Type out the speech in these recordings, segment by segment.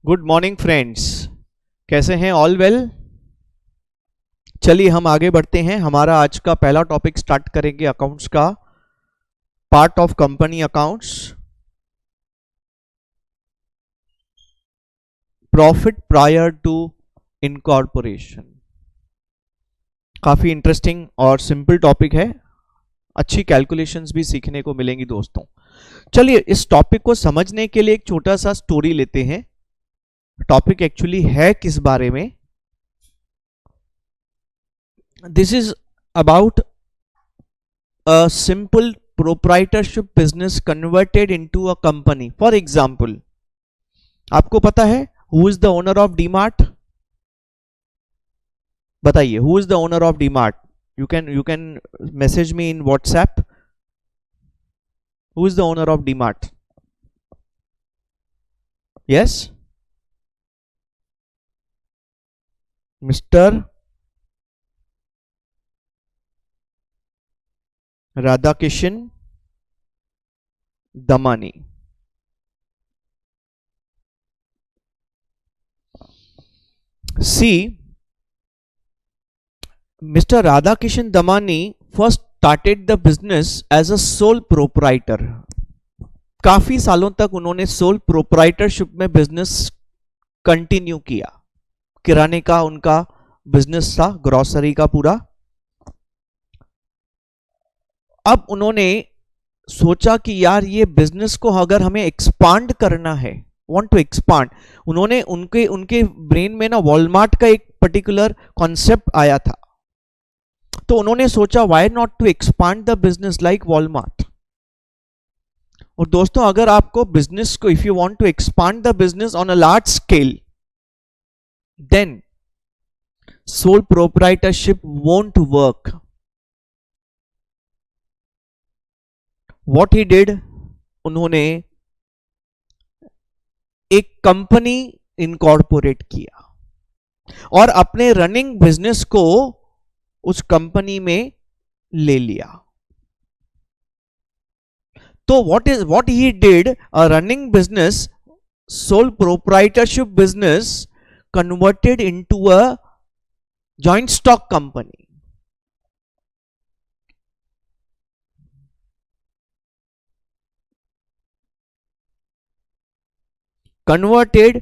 Good morning friends. कैसे हैं? All well? चलिए हम आगे बढ़ते हैं। हमारा आज का पहला टॉपिक स्टार्ट करेंगे अकाउंट्स का, part of company accounts, profit prior to incorporation. काफी इंटरेस्टिंग और सिंपल टॉपिक है, अच्छी कैलकुलेशंस भी सीखने को मिलेंगी दोस्तों। चलिए इस टॉपिक को समझने के लिए एक छोटा सा स्टोरी लेते हैं। टॉपिक एक्चुअली है किस बारे में? This is about a simple proprietorship business converted into a company. For example, आपको पता है who is the owner of DMart? बताइए, who is the owner of DMart? You can message me in WhatsApp. Who is the owner of DMart? Yes, mister Radhakishan Damani. See, Mr. Radhakishan Damani first started the business as a sole proprietor. काफी सालों तक उन्होंने sole proprietorship में business continue किया। किराने का उनका business था, ग्रोसरी का पूरा। अब उन्होंने सोचा कि यार ये बिजनेस को अगर हमें एक्सपांड करना है, वांट टू एक्सपांड, उन्होंने उनके ब्रेन में ना वॉलमार्ट का एक पर्टिकुलर कॉन्सेप्ट आया था। तो उन्होंने सोचा why not to expand the business like Walmart. और दोस्तों, अगर आपको बिजनेस को, if you want to expand the business on a large scale, then sole proprietorship won't work. What he did, उन्होंने एक कंपनी इनकॉर्पोरेट किया और अपने रनिंग बिजनेस को उस कंपनी में ले लिया। तो what he did, a running business, sole proprietorship business converted into a joint stock company. Converted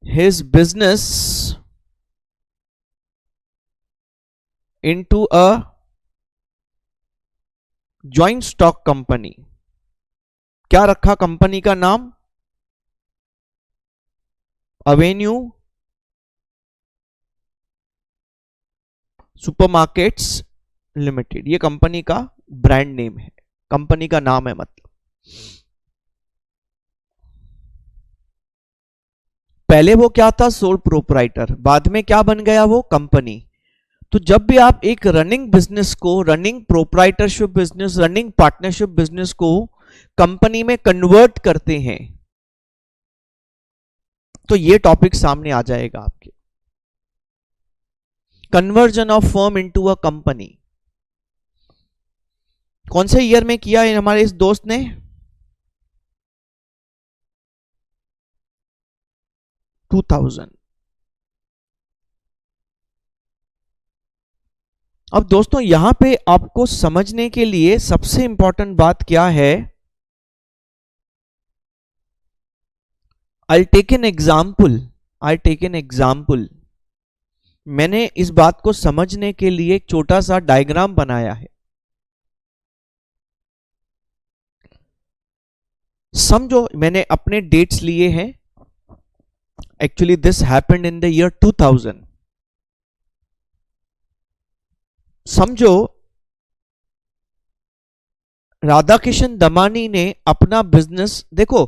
his business into a joint stock company। क्या रखा कंपनी का नाम? Avenue supermarkets limited. ये कंपनी का ब्रांड नेम है, कंपनी का नाम है मतलब। पहले वो क्या था? Sole proprietor. बाद में क्या बन गया? वो कंपनी। तो जब भी आप एक रनिंग बिजनेस को, running proprietorship business, running partnership business को कंपनी में कन्वर्ट करते हैं, तो ये टॉपिक सामने आ जाएगा आपके। Conversion of firm into a company. कौन से ईयर में किया है हमारे इस दोस्त ने? 2000। अब दोस्तों, यहां पे आपको समझने के लिए सबसे इंपॉर्टेंट बात क्या है? I'll take an example। मैंने इस बात को समझने के लिए एक छोटा सा डायग्राम बनाया है। समझो, मैंने अपने डेट्स लिए हैं। Actually this happened in the year 2000। समझो, राधाकिशन दमानी ने अपना बिजनेस, देखो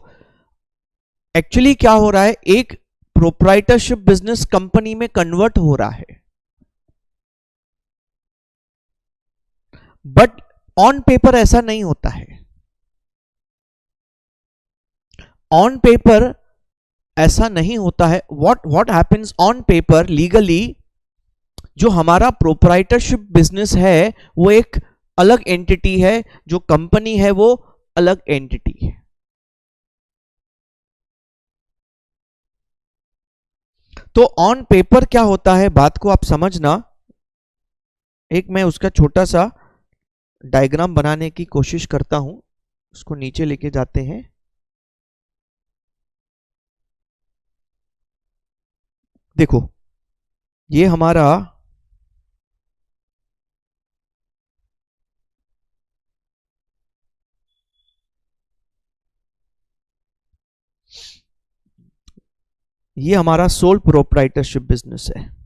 एक्चुअली क्या हो रहा है, एक प्रोप्राइटरशिप बिजनेस कंपनी में कन्वर्ट हो रहा है, बट ऑन पेपर ऐसा नहीं होता है। ऑन पेपर ऐसा नहीं होता है। What happens on paper legally, जो हमारा प्रोप्राइटरशिप बिजनेस है वो एक अलग एंटिटी है, जो कंपनी है वो अलग एंटिटी है। तो ऑन पेपर क्या होता है, बात को आप समझना। एक मैं उसका छोटा सा डायग्राम बनाने की कोशिश करता हूं, उसको नीचे लेके जाते हैं। देखो ये हमारा सोल प्रोप्राइटरशिप बिजनेस है।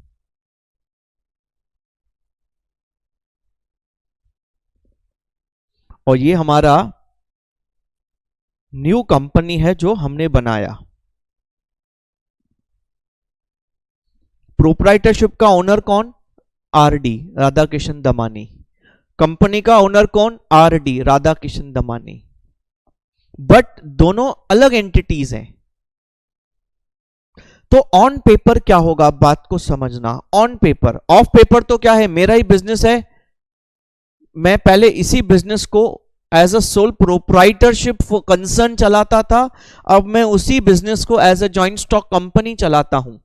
और ये हमारा न्यू कंपनी है जो हमने बनाया। प्रोप्राइटरशिप का ओनर कौन? आरडी राधा किशन दमानी। कंपनी का ओनर कौन? आरडी राधा किशन दमानी। बट दोनों अलग एंटिटीज हैं। तो ऑन पेपर क्या होगा, बात को समझना। ऑन पेपर, ऑफ पेपर तो क्या है, मेरा ही बिजनेस है, मैं पहले इसी बिजनेस को as a sole proprietorship concern चलाता था, अब मैं उसी बिजनेस को as a joint stock company चलाता हूं।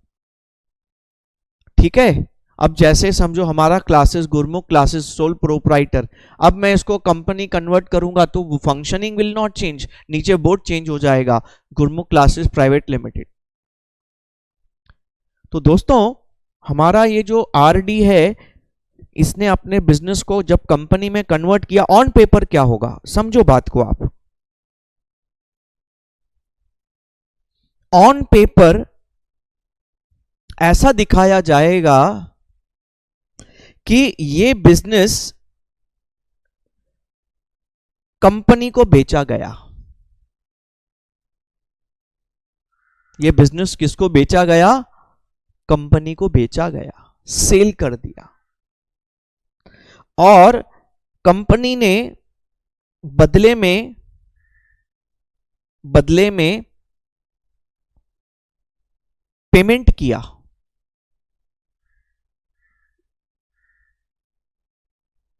ठीक है, अब जैसे समझो हमारा classes, Gurmukh classes sole proprietor, अब मैं इसको कंपनी कन्वर्ट करूंगा तो फंक्शनिंग विल नॉट चेंज, नीचे बोर्ड चेंज हो जाएगा, गुरमुख क्लासेस प्राइवेट लिमिटेड। तो दोस्तों हमारा ये जो आरडी है, इसने अपने बिजनेस को जब कंपनी में कन्वर्ट किया, ऑन पेपर क्या होगा, समझो बात को आप। ऑन पेपर ऐसा दिखाया जाएगा कि ये बिजनेस कंपनी को बेचा गया। ये बिजनेस किसको बेचा गया? कंपनी को बेचा गया, सेल कर दिया। और कंपनी ने बदले में पेमेंट किया।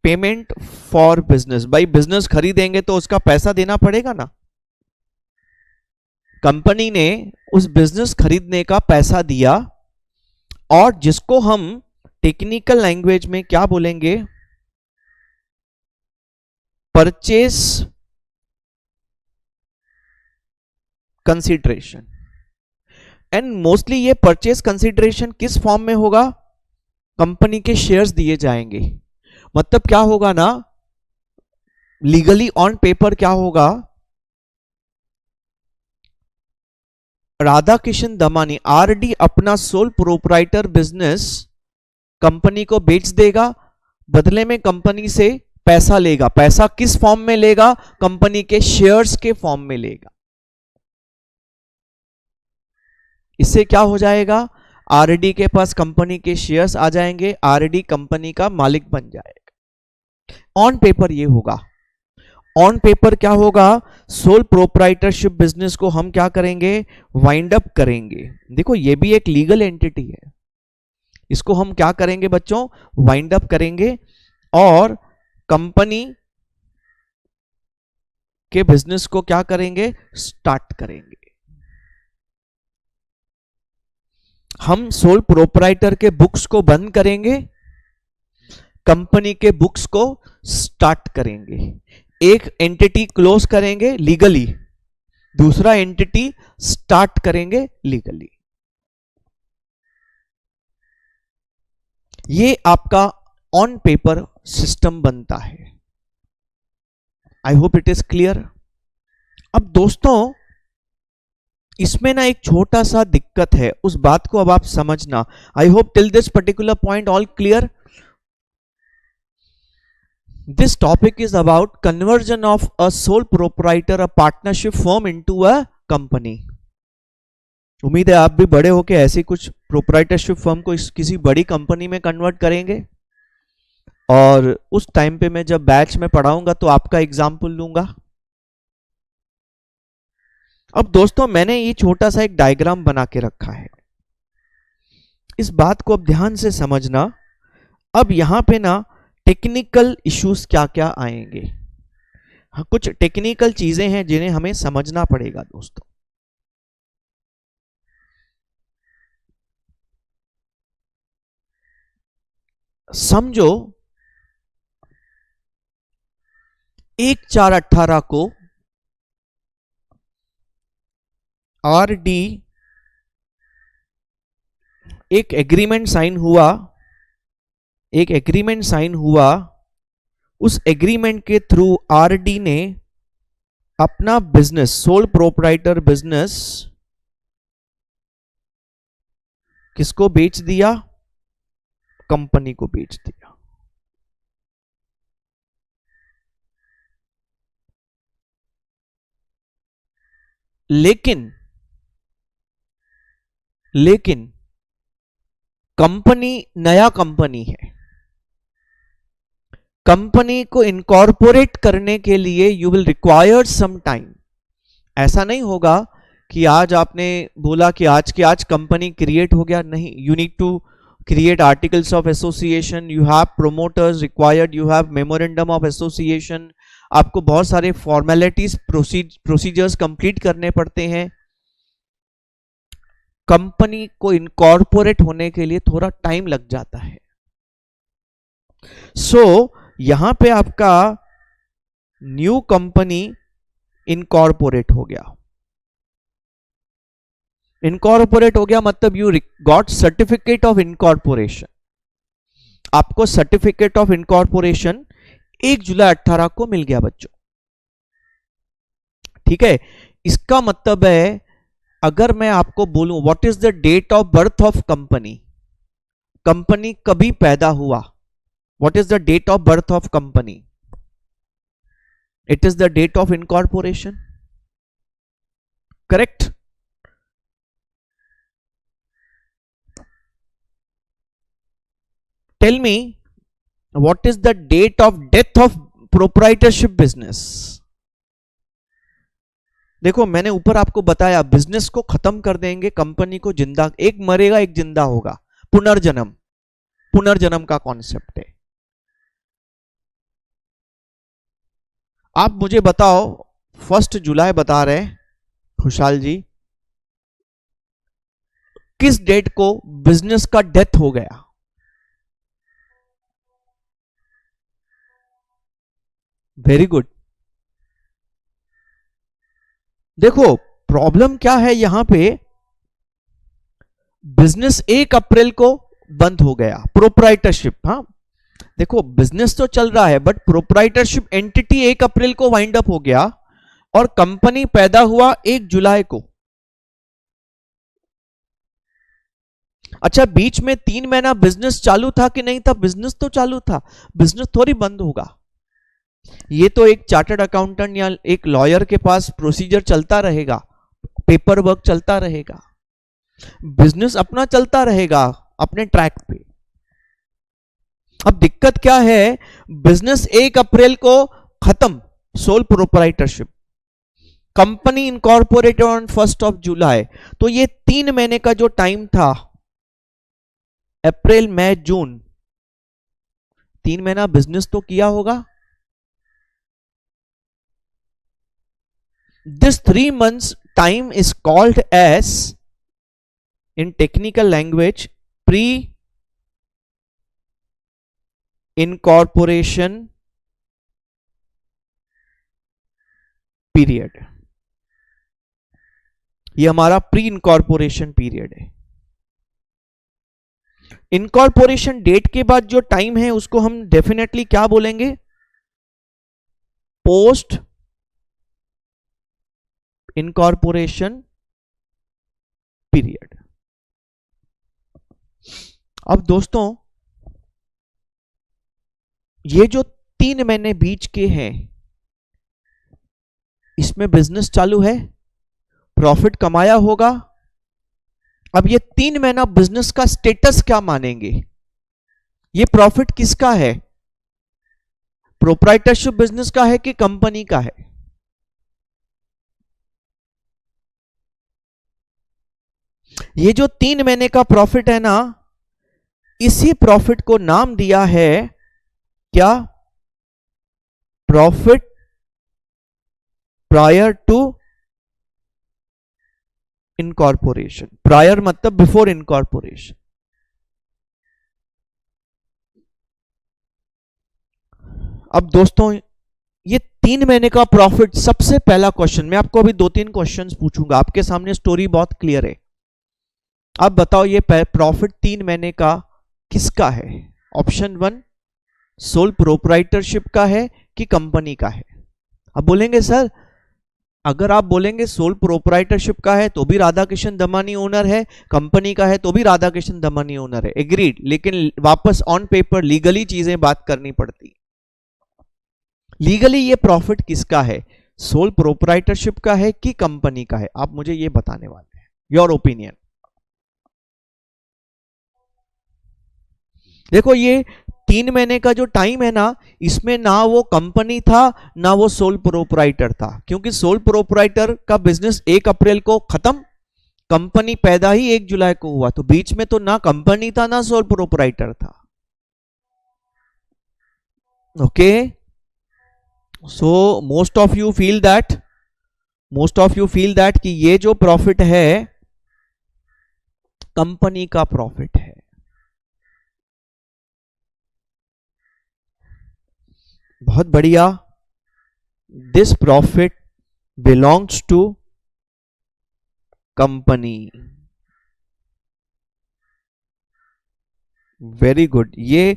पेमेंट फॉर बिजनेस, भाई बिजनेस खरीदेंगे तो उसका पैसा देना पड़ेगा ना। कंपनी ने उस बिजनेस खरीदने का पैसा दिया, और जिसको हम टेक्निकल लैंग्वेज में क्या बोलेंगे, परचेस कंसीडरेशन। एंड मोस्टली ये परचेस कंसीडरेशन किस फॉर्म में होगा? कंपनी के शेयर्स दिए जाएंगे। मतलब क्या होगा ना, लीगली ऑन पेपर क्या होगा, राधा किशन दमानी आरडी अपना सोल प्रोप्राइटर बिजनेस कंपनी को बेच देगा, बदले में कंपनी से पैसा लेगा। पैसा किस फॉर्म में लेगा? कंपनी के शेयर्स के फॉर्म में लेगा। इससे क्या हो जाएगा, आरडी के पास कंपनी के शेयर्स आ जाएंगे, आरडी कंपनी का मालिक बन जाएगा। ऑन पेपर ये होगा। ऑन पेपर क्या होगा, सोल प्रोप्राइटरशिप बिजनेस को हम क्या करेंगे, वाइंड अप करेंगे। देखो ये भी एक लीगल एंटिटी है, इसको हम क्या करेंगे बच्चों, वाइंड अप करेंगे, और कंपनी के बिजनेस को क्या करेंगे, स्टार्ट करेंगे। हम सोल प्रोप्राइटर के बुक्स को बंद करेंगे, कंपनी के बुक्स को स्टार्ट करेंगे। एक एंटिटी क्लोज करेंगे लीगली, दूसरा एंटिटी स्टार्ट करेंगे लीगली। ये आपका ऑन पेपर सिस्टम बनता है। I hope it is clear. अब दोस्तों इसमें ना एक छोटा सा दिक्कत है, उस बात को अब आप समझना। I hope till this particular point all clear. This topic is about conversion of a sole proprietor, a partnership firm into a company. उम्मीद है आप भी बड़े होके ऐसी कुछ प्रोप्राइटरशिप फर्म को किसी बड़ी कंपनी में कन्वर्ट करेंगे, और उस टाइम पे मैं जब बैच में पढ़ाऊंगा तो आपका एग्जाम्पल लूंगा। अब दोस्तों मैंने ये छोटा सा एक डायग्राम बना के रखा है, इस बात को अब ध्यान से समझना। अब यहां पे ना टेक्निकल इश्यूज क्या क्या आएंगे, कुछ टेक्निकल चीजें हैं जिन्हें हमें समझना पड़ेगा दोस्तों। समझो 1/4/18 को आरडी एक एग्रीमेंट साइन हुआ। उस एग्रीमेंट के थ्रू आरडी ने अपना बिजनेस, सोल प्रोप्राइटर बिजनेस किसको बेच दिया? कंपनी को बेच दिया। लेकिन कंपनी नया कंपनी है। कंपनी को इनकॉर्पोरेट करने के लिए you will require some time. ऐसा नहीं होगा कि आज आपने बोला कि आज के आज कंपनी क्रिएट हो गया, नहीं। You need to create articles of association, you have promoters required, you have memorandum of association, आपको बहुत सारे फॉर्मेलिटीज प्रोसीजर्स कंप्लीट करने पड़ते हैं। कंपनी को इनकॉर्पोरेट होने के लिए थोड़ा टाइम लग जाता है। सो यहां पे आपका न्यू कंपनी इनकॉर्पोरेट हो गया। इनकॉर्पोरेट हो गया मतलब you got certificate of incorporation. आपको सर्टिफिकेट ऑफ इनकॉर्पोरेशन 1 जुलाई 18 को मिल गया बच्चों, ठीक है। इसका मतलब है अगर मैं आपको बोलूं what is the date of birth of company, company कभी पैदा हुआ, what is the date of birth of company? It is the date of incorporation, correct. Tell me, what is the date of death of proprietorship business? देखो मैंने ऊपर आपको बताया business को खत्म कर देंगे, कंपनी को जिंदा, एक मरेगा एक जिंदा होगा, पुनर्जन्म, पुनर्जन्म का कॉन्सेप्ट है। आप मुझे बताओ 1 जुलाई बता रहे खुशहाल जी, किस डेट को बिजनेस का डेथ हो गया? Very good. देखो प्रॉब्लम क्या है यहां पे, बिजनेस 1 अप्रैल को बंद हो गया, प्रोप्राइटरशिप। हाँ देखो बिजनेस तो चल रहा है बट प्रोप्राइटरशिप एंटिटी 1 अप्रैल को वाइंड अप हो गया और कंपनी पैदा हुआ 1 जुलाई को। अच्छा बीच में 3 महीना बिजनेस चालू था कि नहीं था? बिजनेस तो चालू था, बिजनेस थोड़ी बंद होगा। ये तो एक चार्टर्ड अकाउंटेंट या एक लॉयर के पास प्रोसीजर चलता रहेगा, पेपर वर्क चलता रहेगा, बिजनेस अपना चलता रहेगा अपने ट्रैक पे। अब दिक्कत क्या है, बिजनेस 1 अप्रैल को खत्म, sole proprietorship, company incorporated on 1 जुलाई। तो ये 3 महीने का जो टाइम था, अप्रैल मई जून, 3 महीना बिजनेस तो किया होगा। This 3 months time is called as, in technical language, pre-incorporation period। ये हमारा प्री इनकॉर्पोरेशन पीरियड है। इनकॉर्पोरेशन डेट के बाद जो टाइम है उसको हम डेफिनेटली क्या बोलेंगे? Post incorporation period. अब दोस्तों ये जो 3 महीने बीच के हैं इसमें बिजनेस चालू है, प्रॉफिट कमाया होगा। अब ये 3 महीना बिजनेस का स्टेटस क्या मानेंगे? ये प्रॉफिट किसका है? प्रोप्राइटरशिप बिजनेस का है कि कंपनी का है? ये जो 3 महीने का प्रॉफिट है ना, इसी प्रॉफिट को नाम दिया है क्या? Profit prior to incorporation. Prior मतलब बिफोर इनकॉर्पोरेशन। अब दोस्तों ये 3 महीने का प्रॉफिट, सबसे पहला क्वेश्चन, मैं आपको अभी 2-3 क्वेश्चंस पूछूंगा, आपके सामने स्टोरी बहुत क्लियर है। अब बताओ ये प्रॉफिट 3 महीने का किसका है? ऑप्शन 1 सोल प्रोप्राइटरशिप का है कि कंपनी का है? अब बोलेंगे सर, अगर आप बोलेंगे सोल प्रोप्राइटरशिप का है तो भी राधा कृष्ण दमानी ओनर है, कंपनी का है तो भी राधा कृष्ण दमानी ओनर है, एग्रीड। लेकिन वापस ऑन पेपर लीगली चीजें बात करनी पड़ती। लीगली ये प्रॉफिट किसका है? सोल प्रोप्राइटरशिप का है कि कंपनी का है? आप मुझे ये बताने वाले हैं, योर ओपिनियन। देखो ये 3 महीने का जो टाइम है ना, इसमें ना वो कंपनी था ना वो सोल प्रोप्राइटर था, क्योंकि सोल प्रोप्राइटर का बिजनेस 1 अप्रैल को खत्म, कंपनी पैदा ही 1 जुलाई को हुआ, तो बीच में तो ना कंपनी था ना सोल प्रोप्राइटर था। Okay, so most of you feel that कि ये जो प्रॉफिट है कंपनी का प्रॉफिट है। बहुत बढ़िया, this profit belongs to company. Very good, ये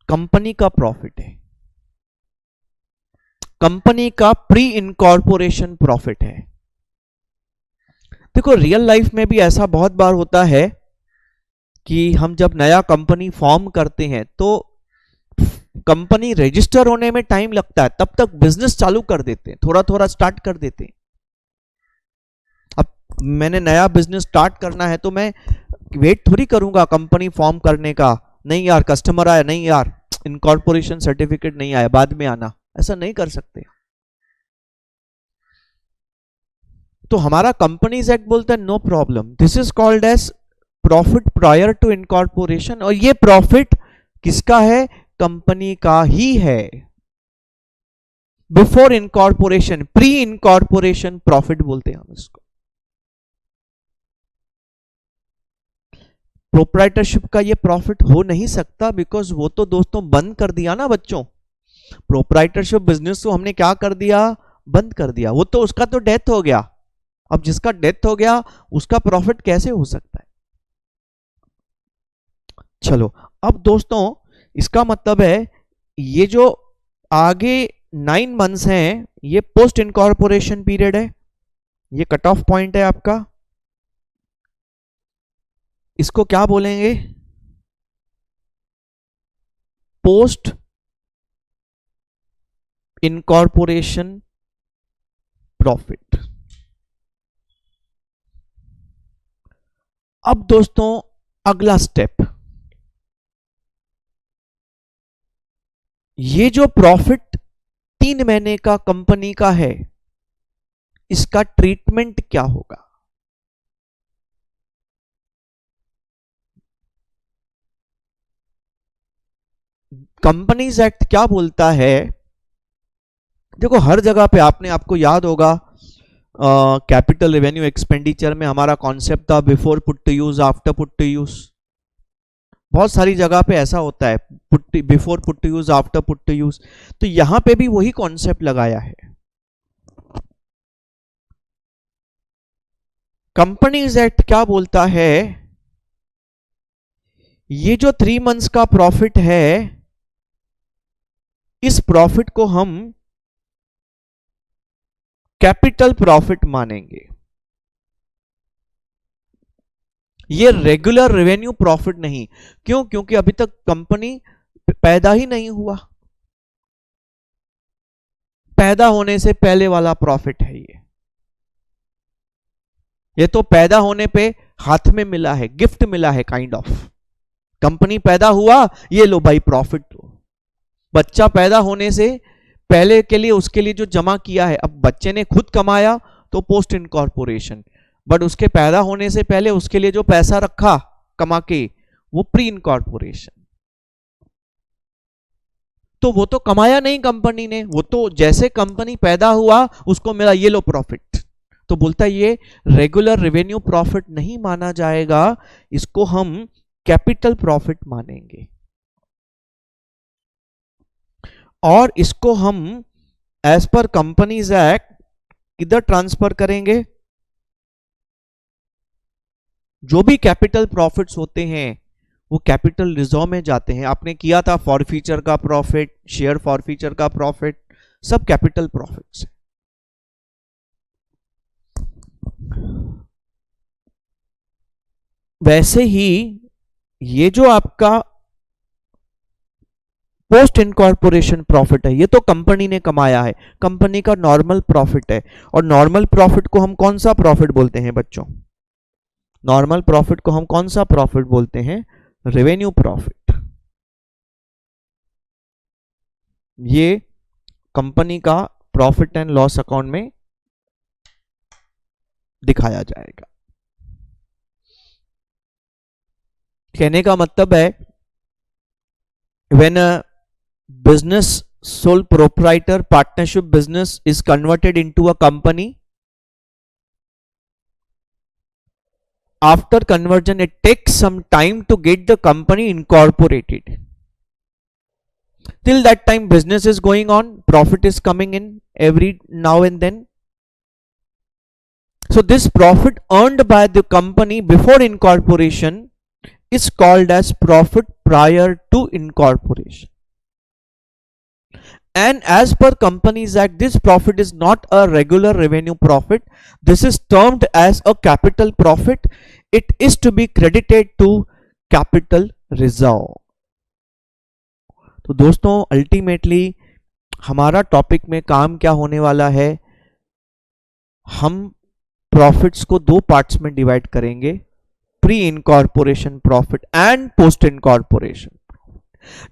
कंपनी का प्रॉफिट है, कंपनी का प्री इनकॉर्पोरेशन प्रॉफिट है। देखो रियल लाइफ में भी ऐसा बहुत बार होता है कि हम जब नया कंपनी फॉर्म करते हैं तो कंपनी रजिस्टर होने में टाइम लगता है, तब तक बिजनेस चालू कर देते हैं, थोड़ा थोड़ा स्टार्ट कर देते हैं। अब मैंने नया बिजनेस स्टार्ट करना है तो मैं वेट थोड़ी करूंगा कंपनी फॉर्म करने का, नहीं यार कस्टमर आया, नहीं यार इनकॉर्पोरेशन सर्टिफिकेट नहीं आया, बाद में आना, ऐसा नहीं कर सकते। तो हमारा कंपनीज एक्ट बोलता है no problem, this is called as profit prior to incorporation, और ये प्रॉफिट किसका है? कंपनी का ही है। Before incorporation, pre incorporation profit बोलते हैं हम इसको। प्रोप्राइटरशिप का ये प्रॉफिट हो नहीं सकता, बिकॉज वो तो दोस्तों बंद कर दिया ना बच्चों, प्रोप्राइटरशिप बिजनेस को हमने क्या कर दिया? बंद कर दिया, वो तो उसका तो डेथ हो गया। अब जिसका डेथ हो गया उसका प्रॉफिट कैसे हो सकता है? चलो अब दोस्तों इसका मतलब है ये जो आगे 9 मंथ्स हैं ये पोस्ट इनकॉर्पोरेशन पीरियड है, ये कट ऑफ पॉइंट है आपका, इसको क्या बोलेंगे? Post incorporation profit. अब दोस्तों अगला स्टेप, ये जो प्रॉफिट 3 महीने का कंपनी का है इसका ट्रीटमेंट क्या होगा? कंपनीज एक्ट क्या बोलता है? देखो हर जगह पे आपको याद होगा कैपिटल रेवेन्यू एक्सपेंडिचर में हमारा कॉन्सेप्ट था before put to use, after put to use. बहुत सारी जगह पे ऐसा होता है, before put to use, after put to use, तो यहां पे भी वही कॉन्सेप्ट लगाया है। कंपनीज एक्ट क्या बोलता है? ये जो 3 मंथ्स का प्रॉफिट है इस प्रॉफिट को हम कैपिटल प्रॉफिट मानेंगे, ये रेगुलर रेवेन्यू प्रॉफिट नहीं। क्यों? क्योंकि अभी तक कंपनी पैदा ही नहीं हुआ, पैदा होने से पहले वाला प्रॉफिट है ये तो पैदा होने पे हाथ में मिला है, गिफ्ट मिला है काइंड ऑफ। कंपनी पैदा हुआ, ये लो भाई प्रॉफिट। बच्चा पैदा होने से पहले के लिए उसके लिए जो जमा किया है, अब बच्चे ने खुद कमाया तो पोस्ट इनकॉर्पोरेशन, बट उसके पैदा होने से पहले उसके लिए जो पैसा रखा कमा के वो प्री इनकॉर्पोरेशन। तो वो तो कमाया नहीं कंपनी ने, वो तो जैसे कंपनी पैदा हुआ उसको मिला, ये लो प्रॉफिट। तो बोलता है ये रेगुलर रेवेन्यू प्रॉफिट नहीं माना जाएगा, इसको हम कैपिटल प्रॉफिट मानेंगे। और इसको हम एज पर कंपनीज एक्ट किधर ट्रांसफर करेंगे? जो भी कैपिटल प्रॉफिट्स होते हैं वो कैपिटल रिजर्व में जाते हैं। आपने किया था फॉरफीचर का प्रॉफिट, शेयर फॉरफीचर का प्रॉफिट, सब कैपिटल प्रॉफिट्स है। वैसे ही ये जो आपका पोस्ट इनकॉर्पोरेशन प्रॉफिट है, ये तो कंपनी ने कमाया है, कंपनी का नॉर्मल प्रॉफिट है। और नॉर्मल प्रॉफिट को हम कौन सा प्रॉफिट बोलते हैं बच्चों? नॉर्मल प्रॉफिट को हम कौन सा प्रॉफिट बोलते हैं? Revenue profit. ये कंपनी का प्रॉफिट एंड लॉस अकाउंट में दिखाया जाएगा। कहने का मतलब है when a business sole proprietor partnership business is converted into a company, after conversion it takes some time to get the company incorporated. Till that time business is going on, profit is coming in every now and then. So this profit earned by the company before incorporation is called as profit prior to incorporation. And as per Companies Act, this profit is not a regular revenue profit. This is termed as a capital profit. It is to be credited to capital reserve. तो दोस्तों ultimately हमारा topic में काम क्या होने वाला है? हम प्रॉफिट्स को दो पार्ट्स में डिवाइड करेंगे, pre incorporation profit and post incorporation.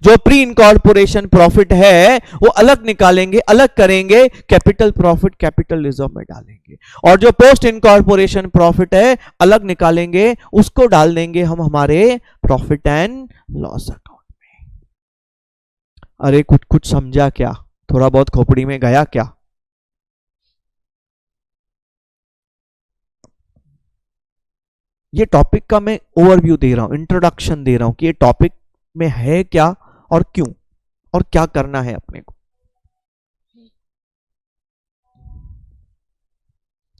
जो प्री इनकॉर्पोरेशन प्रॉफिट है वो अलग निकालेंगे, अलग करेंगे, कैपिटल प्रॉफिट कैपिटल रिजर्व में डालेंगे। और जो पोस्ट इनकॉर्पोरेशन प्रॉफिट है अलग निकालेंगे, उसको डाल देंगे हम हमारे प्रॉफिट एंड लॉस अकाउंट में। अरे कुछ कुछ समझा क्या? थोड़ा बहुत खोपड़ी में गया क्या? ये टॉपिक का मैं ओवरव्यू दे रहा हूं, इंट्रोडक्शन दे रहा हूं कि ये टॉपिक में है क्या और क्यों और क्या करना है अपने को।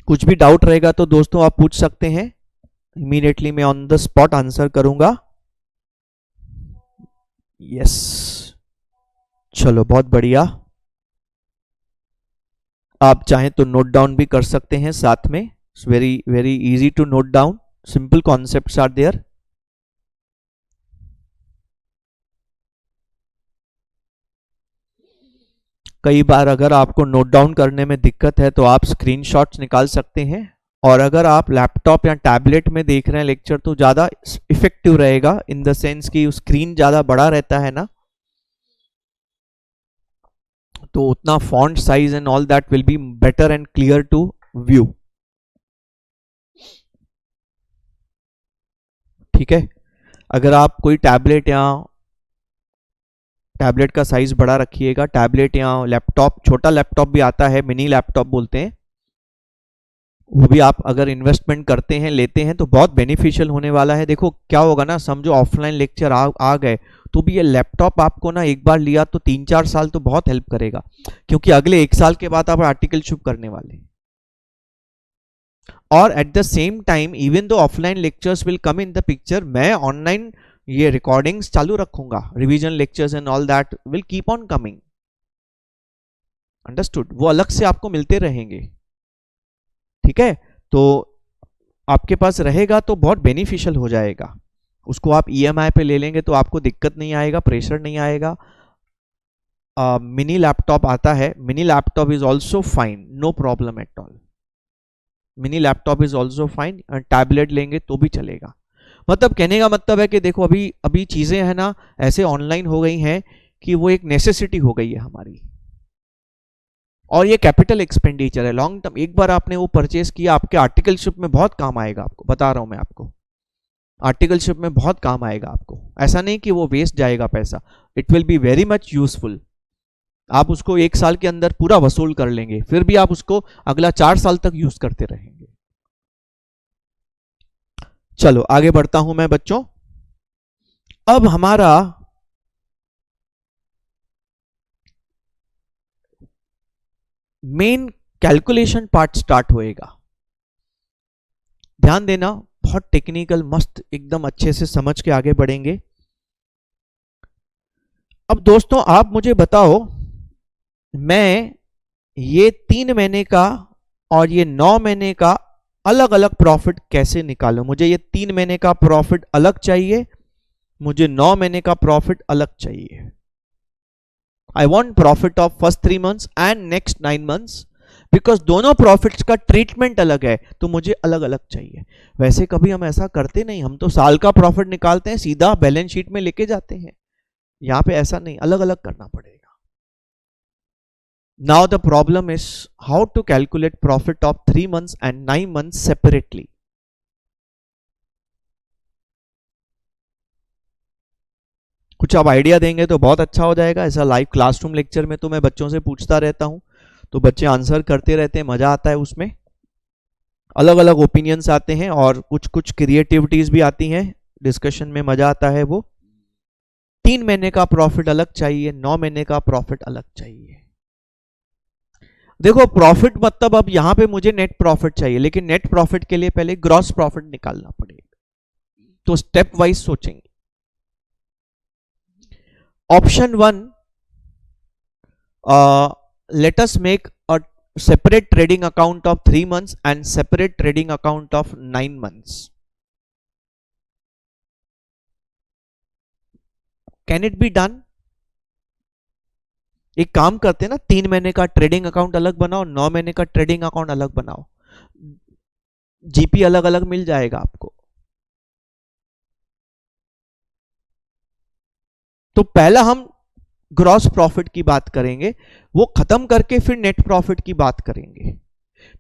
कुछ भी डाउट रहेगा तो दोस्तों आप पूछ सकते हैं, इमीडिएटली मैं ऑन द स्पॉट आंसर करूंगा। यस, चलो बहुत बढ़िया। आप चाहें तो नोट डाउन भी कर सकते हैं साथ में। It's very very easy to note down, simple concepts are there. कई बार अगर आपको नोट डाउन करने में दिक्कत है तो आप स्क्रीनशॉट्स निकाल सकते हैं, और अगर आप लैपटॉप या टैबलेट में देख रहे हैं लेक्चर तो ज़्यादा इफेक्टिव रहेगा, इन द सेंस कि स्क्रीन ज़्यादा बड़ा रहता है ना, तो उतना font size and all that will be better and clear to view. ठीक है, अगर आप कोई टैबलेट या टैबलेट का साइज बड़ा रखिएगा, टैबलेट या लैपटॉप, छोटा लैपटॉप भी आता है, मिनी लैपटॉप बोलते हैं, वो भी आप अगर इन्वेस्टमेंट करते हैं, लेते हैं तो बहुत बेनिफिशियल होने वाला है। देखो क्या होगा ना, समझो ऑफलाइन लेक्चर आ गए तो भी ये लैपटॉप आपको ना एक बार लिया तो 3-4 साल तो बहुत हेल्प करेगा, क्योंकि अगले 1 साल के बाद आप आर्टिकल शुरू करने वाले हैं। और at the same time even though offline lectures will come in the picture, मैं ऑनलाइन ये रिकॉर्डिंग्स चालू रखूंगा, revision lectures and all that will keep on coming, understood? वो अलग से आपको मिलते रहेंगे। ठीक है, तो आपके पास रहेगा तो बहुत बेनिफिशियल हो जाएगा। उसको आप EMI पे ले लेंगे तो आपको दिक्कत नहीं आएगा, प्रेशर नहीं आएगा। मिनी लैपटॉप आता है, mini laptop is also fine, no problem at all. Mini laptop is also fine. Tablet लेंगे तो भी चलेगा। मतलब कहने का मतलब है कि देखो अभी चीजें है ना ऐसे ऑनलाइन हो गई हैं कि वो एक नेसेसिटी हो गई है हमारी, और ये कैपिटल एक्सपेंडिचर है लॉन्ग टर्म। एक बार आपने वो परचेस किया, आपके आर्टिकलशिप में बहुत काम आएगा, आपको बता रहा हूं मैं, आपको आर्टिकलशिप में बहुत काम आएगा आपको। ऐसा नहीं कि वो वेस्ट जाएगा पैसा, it will be very much useful. आप उसको 1 साल के अंदर पूरा वसूल कर लेंगे, फिर भी आप उसको अगला 4 साल तक यूज करते रहेंगे। चलो आगे बढ़ता हूं मैं बच्चों। अब हमारा मेन कैलकुलेशन पार्ट स्टार्ट होएगा। ध्यान देना, बहुत टेक्निकल, मस्त एकदम अच्छे से समझ के आगे बढ़ेंगे। अब दोस्तों आप मुझे बताओ, मैं ये 3 महीने का और ये 9 महीने का अलग अलग प्रॉफिट कैसे निकालूं? मुझे ये 3 महीने का प्रॉफिट अलग चाहिए, मुझे 9 महीने का प्रॉफिट अलग चाहिए। I want profit of first 3 months and next 9 months, because दोनों प्रॉफिट्स का ट्रीटमेंट अलग है, तो मुझे अलग अलग चाहिए। वैसे कभी हम ऐसा करते नहीं, हम तो साल का प्रॉफिट निकालते हैं, सीधा बैलेंस शीट में लेके जाते हैं। यहां पे ऐसा नहीं, अलग अलग करना पड़ेगा। Now the problem is how to calculate profit of 3 months and 9 months separately. कुछ आप आइडिया देंगे तो बहुत अच्छा हो जाएगा। ऐसा लाइव क्लासरूम लेक्चर में तो मैं बच्चों से पूछता रहता हूं, तो बच्चे आंसर करते रहते हैं, मजा आता है उसमें। अलग अलग ओपिनियंस आते हैं और कुछ कुछ क्रिएटिविटीज भी आती हैं, डिस्कशन में मजा आता है वो। 3 महीने का प्रॉफिट अलग चाहिए, 9 महीने का प्रॉफिट अलग चाहिए। देखो प्रॉफिट मतलब अब यहां पे मुझे नेट प्रॉफिट चाहिए, लेकिन नेट प्रॉफिट के लिए पहले ग्रॉस प्रॉफिट निकालना पड़ेगा। तो स्टेप वाइज सोचेंगे। Option 1, let us make a separate trading account of 3 months and separate trading account of 9 months. Can it be done? एक काम करते हैं ना, 3 महीने का ट्रेडिंग अकाउंट अलग बनाओ, 9 महीने का ट्रेडिंग अकाउंट अलग बनाओ, जीपी अलग अलग मिल जाएगा आपको। तो पहला हम ग्रॉस प्रॉफिट की बात करेंगे, वो खत्म करके फिर नेट प्रॉफिट की बात करेंगे।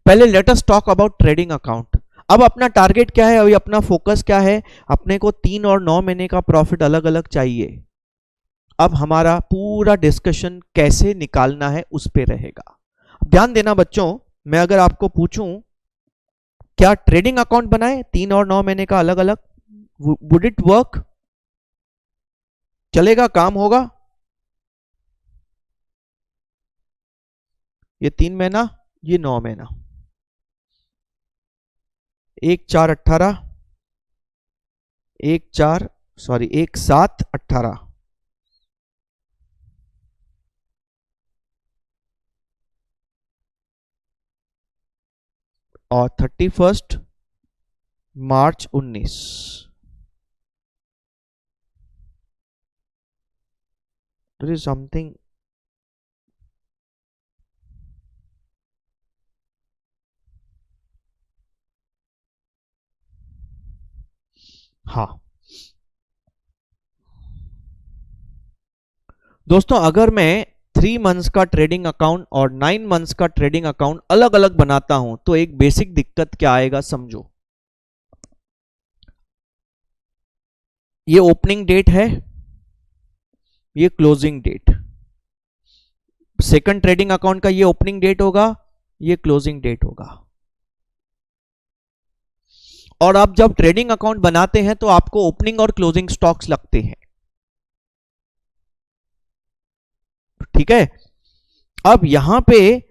पहले let us talk about trading account. अब अपना टारगेट क्या है, अभी अपना फोकस क्या है? अपने को 3 और 9 महीने का प्रॉफिट अलग अलग चाहिए। अब हमारा पूरा डिस्कशन कैसे निकालना है उस पे रहेगा। ध्यान देना बच्चों, मैं अगर आपको पूछूं क्या ट्रेडिंग अकाउंट बनाए 3 और 9 महीने का अलग अलग, वुड इट वर्क? चलेगा, काम होगा? ये 3 महीना, ये 9 महीना, 1/4/18, 1/7/18, और 31 मार्च 19। There is something, हाँ दोस्तों, अगर मैं 3 मंथ्स का ट्रेडिंग अकाउंट और 9 मंथ्स का ट्रेडिंग अकाउंट अलग अलग बनाता हूं तो एक बेसिक दिक्कत क्या आएगा समझो। ये ओपनिंग डेट है, ये closing date. Second trading account का ये ओपनिंग डेट होगा, ये क्लोजिंग डेट होगा। और आप जब ट्रेडिंग अकाउंट बनाते हैं तो आपको ओपनिंग और क्लोजिंग स्टॉक्स लगते हैं, ठीक है। अब यहां पे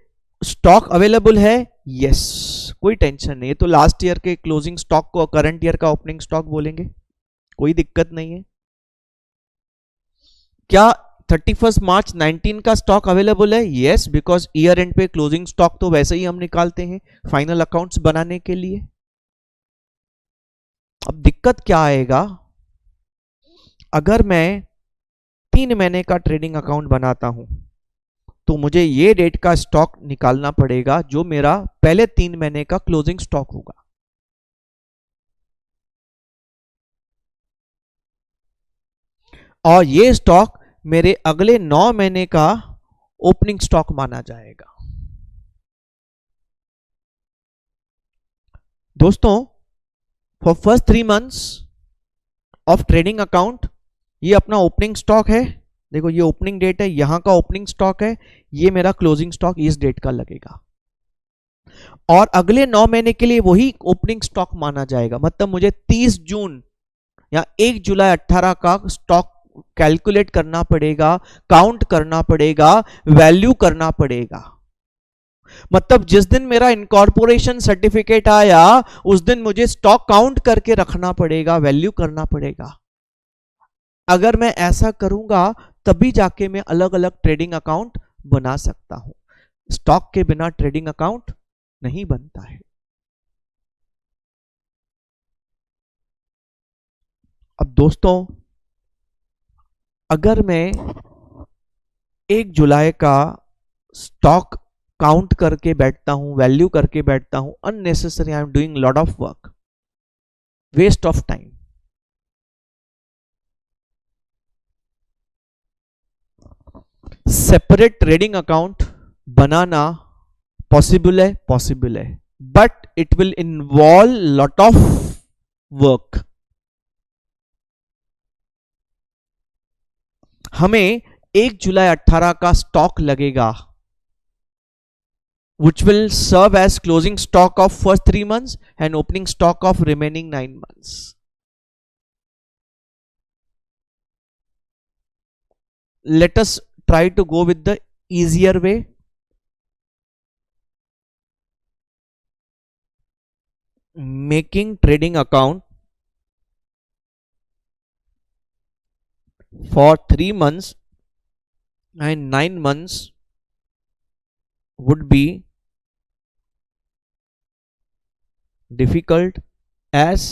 स्टॉक अवेलेबल है, यस, कोई टेंशन नहीं है। तो लास्ट ईयर के क्लोजिंग स्टॉक को करंट ईयर का ओपनिंग स्टॉक बोलेंगे, कोई दिक्कत नहीं है। क्या 31 मार्च 19 का स्टॉक अवेलेबल है? यस, बिकॉज ईयर एंड पे क्लोजिंग स्टॉक तो वैसे ही हम निकालते हैं फाइनल अकाउंट्स बनाने के लिए। अब दिक्कत क्या आएगा, अगर मैं 3 महीने का ट्रेडिंग अकाउंट बनाता हूं तो मुझे ये डेट का स्टॉक निकालना पड़ेगा जो मेरा पहले 3 महीने का क्लोजिंग स्टॉक होगा। और ये स्टॉक मेरे अगले 9 महीने का ओपनिंग स्टॉक माना जाएगा। दोस्तों, for first 3 months of trading account ये अपना ओपनिंग स्टॉक है। देखो ये ओपनिंग डेट है, यहां का ओपनिंग स्टॉक है, ये मेरा क्लोजिंग स्टॉक इस डेट का लगेगा। और अगले 9 महीने के लिए वही ओपनिंग स्टॉक माना जाएगा। मतलब मुझे 30 जून या 1 जुलाई 18 का स्टॉक कैलकुलेट करना पड़ेगा, काउंट करना पड़ेगा, वैल्यू करना पड़ेगा। मतलब जिस दिन मेरा इनकॉर्पोरेशन सर्टिफिकेट आया उस दिन मुझे स्टॉक काउंट करके रखना पड़ेगा, वैल्यू करना पड़ेगा। अगर मैं ऐसा करूंगा तभी जाके मैं अलग अलग ट्रेडिंग अकाउंट बना सकता हूं। स्टॉक के बिना ट्रेडिंग अकाउंट नहीं बनता है। अब दोस्तों, अगर मैं 1 जुलाई का स्टॉक काउंट करके बैठता हूं, वैल्यू करके बैठता हूं, unnecessary I am doing lot of work, waste of time. Separate trading account बनाना पॉसिबल है, पॉसिबल है, but it will involve lot of work. हमें 1 जुलाई 18 का स्टॉक लगेगा, which will serve as closing stock of first 3 months and opening stock of remaining 9 months. Let us try to go with the easier way. Making trading account for 3 months and 9 months would be difficult, as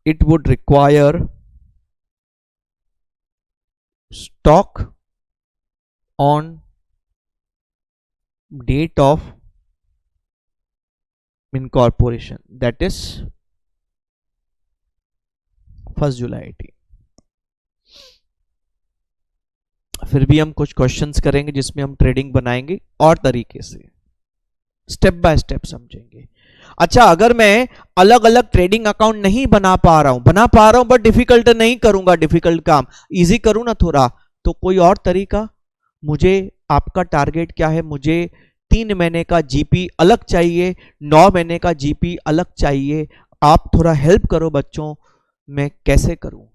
it would require stock on date of incorporation, that is 1 जुलाई। फिर भी हम कुछ questions करेंगे जिसमें हम trading बनाएंगे और तरीके से, स्टेप बाय स्टेप समझेंगे। अच्छा, अगर मैं अलग अलग ट्रेडिंग अकाउंट नहीं बना पा रहा हूं बट डिफिकल्ट नहीं करूंगा, डिफिकल्ट काम इजी करूं ना थोड़ा, तो कोई और तरीका। मुझे, आपका टारगेट क्या है? मुझे 3 महीने का जीपी अलग चाहिए, 9 महीने का जीपी अलग चाहिए। आप थोड़ा हेल्प करो बच्चों, मैं कैसे करूं,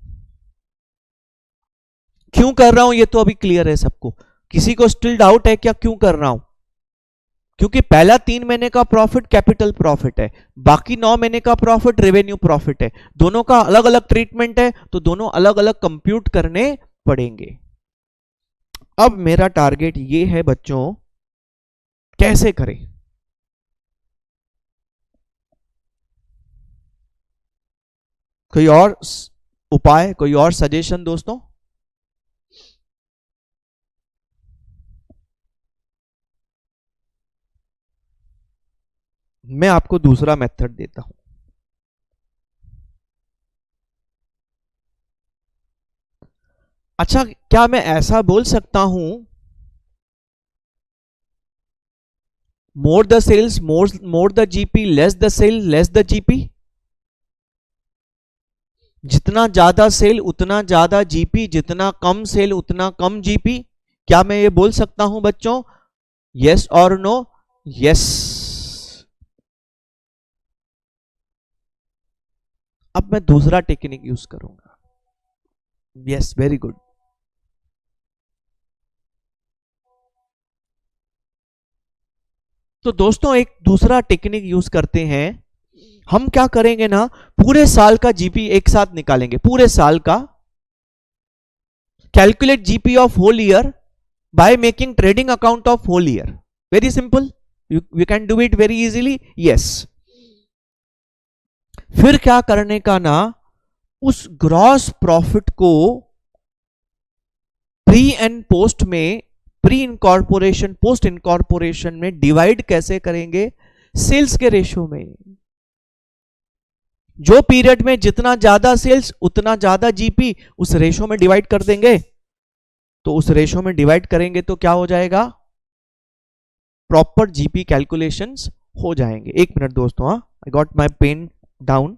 क्यों कर रहा हूं, ये तो अभी क्लियर है सबको। किसी को स्टिल डाउट है क्या क्यों कर रहा हूं? क्योंकि पहला 3 महीने का प्रॉफिट कैपिटल प्रॉफिट है, बाकी 9 महीने का प्रॉफिट रेवेन्यू प्रॉफिट है। दोनों का अलग अलग ट्रीटमेंट है, तो दोनों अलग अलग कंप्यूट करने पड़ेंगे। अब मेरा टारगेट ये है बच्चों, कैसे करें? कोई और उपाय, कोई और सजेशन दोस्तों? मैं आपको दूसरा मेथड देता हूं। अच्छा, क्या मैं ऐसा बोल सकता हूं, more the sales more the GP, less the sale less the GP? जितना ज्यादा सेल उतना ज्यादा जीपी, जितना कम सेल उतना कम जीपी? क्या मैं ये बोल सकता हूं बच्चों? यस और नो? यस। अब मैं दूसरा टेक्निक यूज करूंगा। Yes, very good. तो दोस्तों एक दूसरा टेक्निक यूज करते हैं। हम क्या करेंगे ना, पूरे साल का जीपी एक साथ निकालेंगे, पूरे साल का। Calculate GP of whole year by making trading account of whole year. Very simple, you can do it very easily. Yes. फिर क्या करने का ना, उस ग्रॉस प्रॉफिट को प्री एंड पोस्ट में, प्री इनकॉर्पोरेशन पोस्ट इनकॉर्पोरेशन में डिवाइड कैसे करेंगे? सेल्स के रेशो में। जो पीरियड में जितना ज्यादा सेल्स उतना ज्यादा जीपी, उस रेशो में डिवाइड कर देंगे। तो उस रेशो में डिवाइड करेंगे तो क्या हो जाएगा? प्रॉपर जीपी कैलकुलेशंस हो जाएंगे। एक मिनट दोस्तों, हाँ, I got my pen down.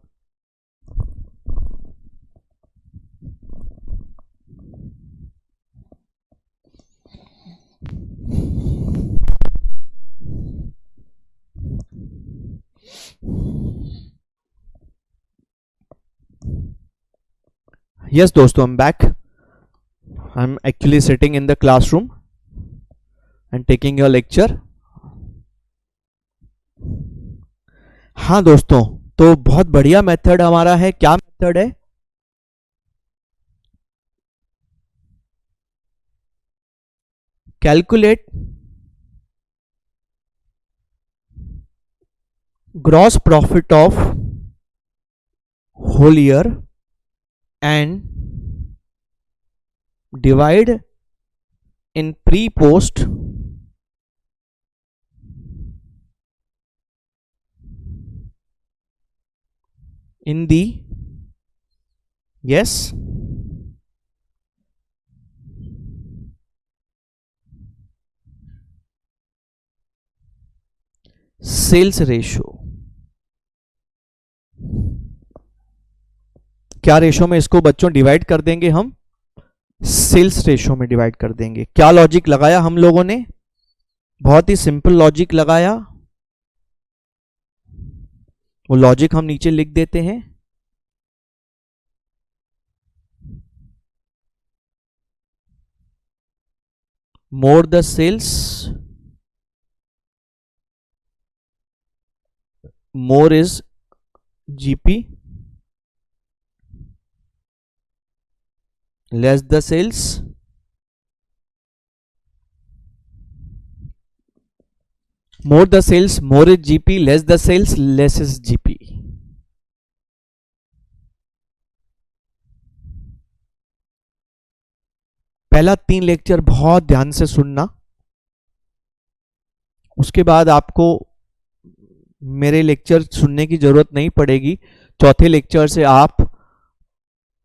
Yes दोस्तों, I'm back. I'm actually sitting in the classroom. And taking your lecture. हाँ दोस्तों, तो बहुत बढ़िया मेथड हमारा है। क्या मेथड है? Calculate gross profit of whole year and divide in pre post in the yes sales ratio. क्या रेशो में इसको बच्चों डिवाइड कर देंगे? हम सेल्स रेशो में डिवाइड कर देंगे। क्या लॉजिक लगाया हम लोगों ने? बहुत ही सिंपल लॉजिक लगाया। वो लॉजिक हम नीचे लिख देते हैं। More the sales more is GP, less the sales more the sales more is GP, less the sales less is GP. पहला 3 लेक्चर बहुत ध्यान से सुनना, उसके बाद आपको मेरे लेक्चर सुनने की जरूरत नहीं पड़ेगी। चौथे लेक्चर से आप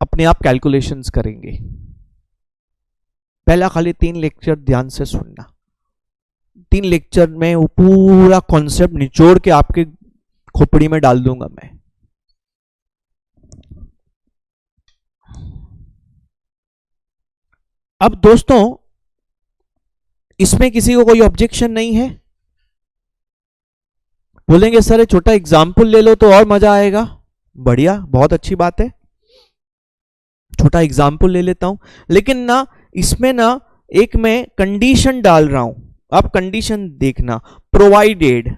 अपने आप कैलकुलेशंस करेंगे। पहला खाली 3 लेक्चर ध्यान से सुनना। 3 लेक्चर में वो पूरा कॉन्सेप्ट निचोड़ के आपके खोपड़ी में डाल दूंगा मैं। अब दोस्तों, इसमें किसी को कोई ऑब्जेक्शन नहीं है? बोलेंगे सर एक छोटा एग्जाम्पल ले लो तो और मजा आएगा। बढ़िया, बहुत अच्छी बात है, छोटा एग्जाम्पल ले लेता हूं। लेकिन ना इसमें ना एक मैं कंडीशन डाल रहा हूं। आप कंडीशन देखना। प्रोवाइडेड,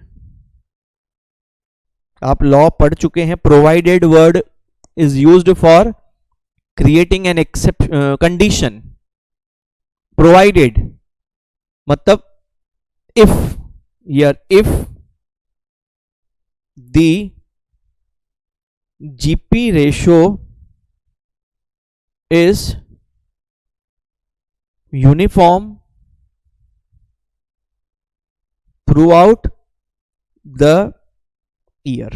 आप लॉ पढ़ चुके हैं। Provided word is used for creating an exception condition. Provided मतलब इफ, यार if the GP ratio is uniform throughout the year।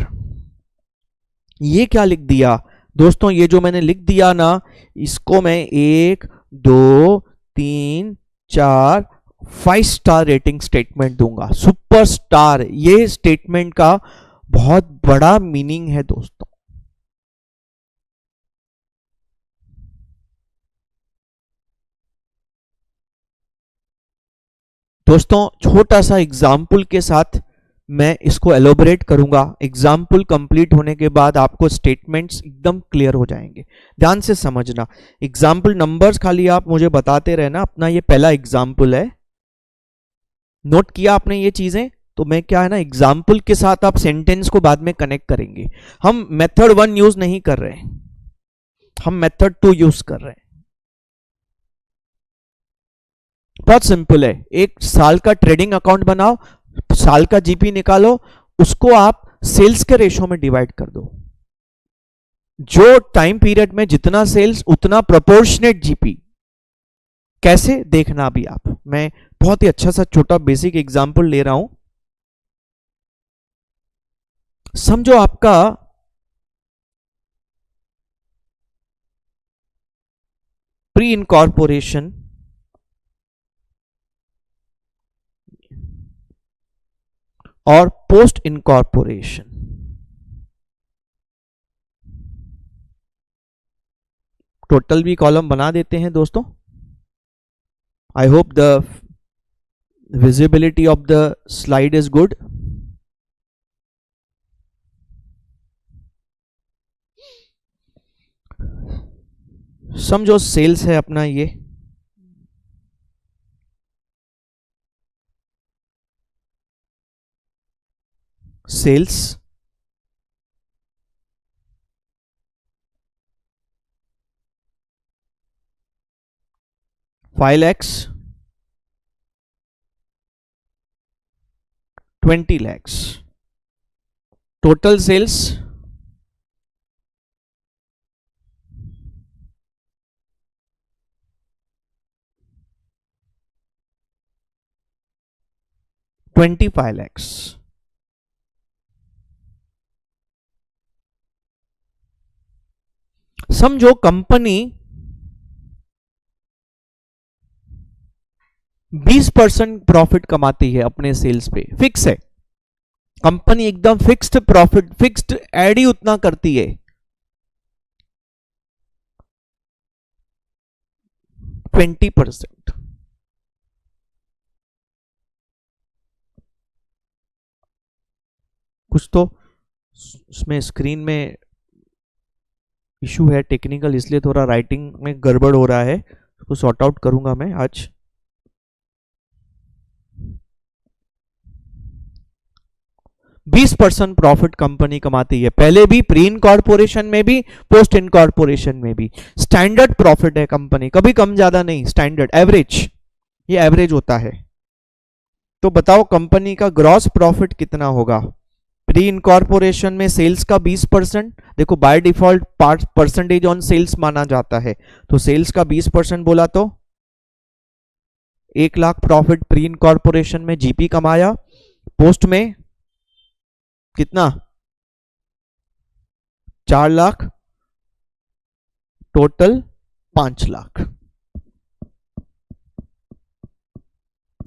ये क्या लिख दिया दोस्तों? ये जो मैंने लिख दिया ना, इसको मैं 1 2 3 4 5 स्टार रेटिंग स्टेटमेंट दूंगा। सुपर स्टार, ये स्टेटमेंट का बहुत बड़ा मीनिंग है दोस्तों। दोस्तों छोटा सा एग्जाम्पल के साथ मैं इसको एलोबरेट करूंगा। एग्जाम्पल कंप्लीट होने के बाद आपको स्टेटमेंट्स एकदम क्लियर हो जाएंगे। ध्यान से समझना। एग्जाम्पल नंबर्स खाली आप मुझे बताते रहना। अपना ये पहला एग्जाम्पल है, नोट किया आपने ये चीजें? तो मैं क्या है ना, एग्जाम्पल के साथ आप सेंटेंस को बाद में कनेक्ट करेंगे। हम मेथड 1 यूज नहीं कर रहे हैं, हम मेथड 2 यूज कर रहे हैं। बहुत सिंपल है। एक साल का ट्रेडिंग अकाउंट बनाओ, साल का जीपी निकालो, उसको आप सेल्स के रेशो में डिवाइड कर दो। जो टाइम पीरियड में जितना सेल्स उतना प्रोपोर्शनेट जीपी। कैसे देखना अभी आप, मैं बहुत ही अच्छा सा छोटा बेसिक एग्जांपल ले रहा हूं। समझो आपका प्री इनकॉर्पोरेशन और पोस्ट इनकॉर्पोरेशन, टोटल भी कॉलम बना देते हैं दोस्तों। I hope the visibility of the slide is good. समझो सेल्स है अपना ये, sales, ₹5 lakhs, 20 lakhs. Total sales, $25 lakhs. समझो कंपनी 20% प्रॉफिट कमाती है अपने सेल्स पे, फिक्स है कंपनी, एकदम फिक्स्ड प्रॉफिट, फिक्स्ड एड ही उतना करती है। 20%, कुछ तो उसमें स्क्रीन में इशू है टेक्निकल, इसलिए थोड़ा राइटिंग में गड़बड़ हो रहा है, उसको सॉर्ट आउट करूंगा मैं आज। %20 प्रॉफिट कंपनी कमाती है, पहले भी, प्री इनकॉर्पोरेशन में भी, पोस्ट इनकॉर्पोरेशन में भी। स्टैंडर्ड प्रॉफिट है कंपनी, कभी कम ज्यादा नहीं, स्टैंडर्ड एवरेज, ये एवरेज होता है। तो बताओ कंपनी का ग्रॉस प्रॉफिट कितना होगा? प्री इनकॉर्पोरेशन में सेल्स का 20%, देखो by default percentage on sales माना जाता है, तो सेल्स का 20% बोला तो 1 लाख प्रॉफिट प्री इनकॉर्पोरेशन में जीपी कमाया, पोस्ट में कितना 4 लाख, टोटल 5 लाख।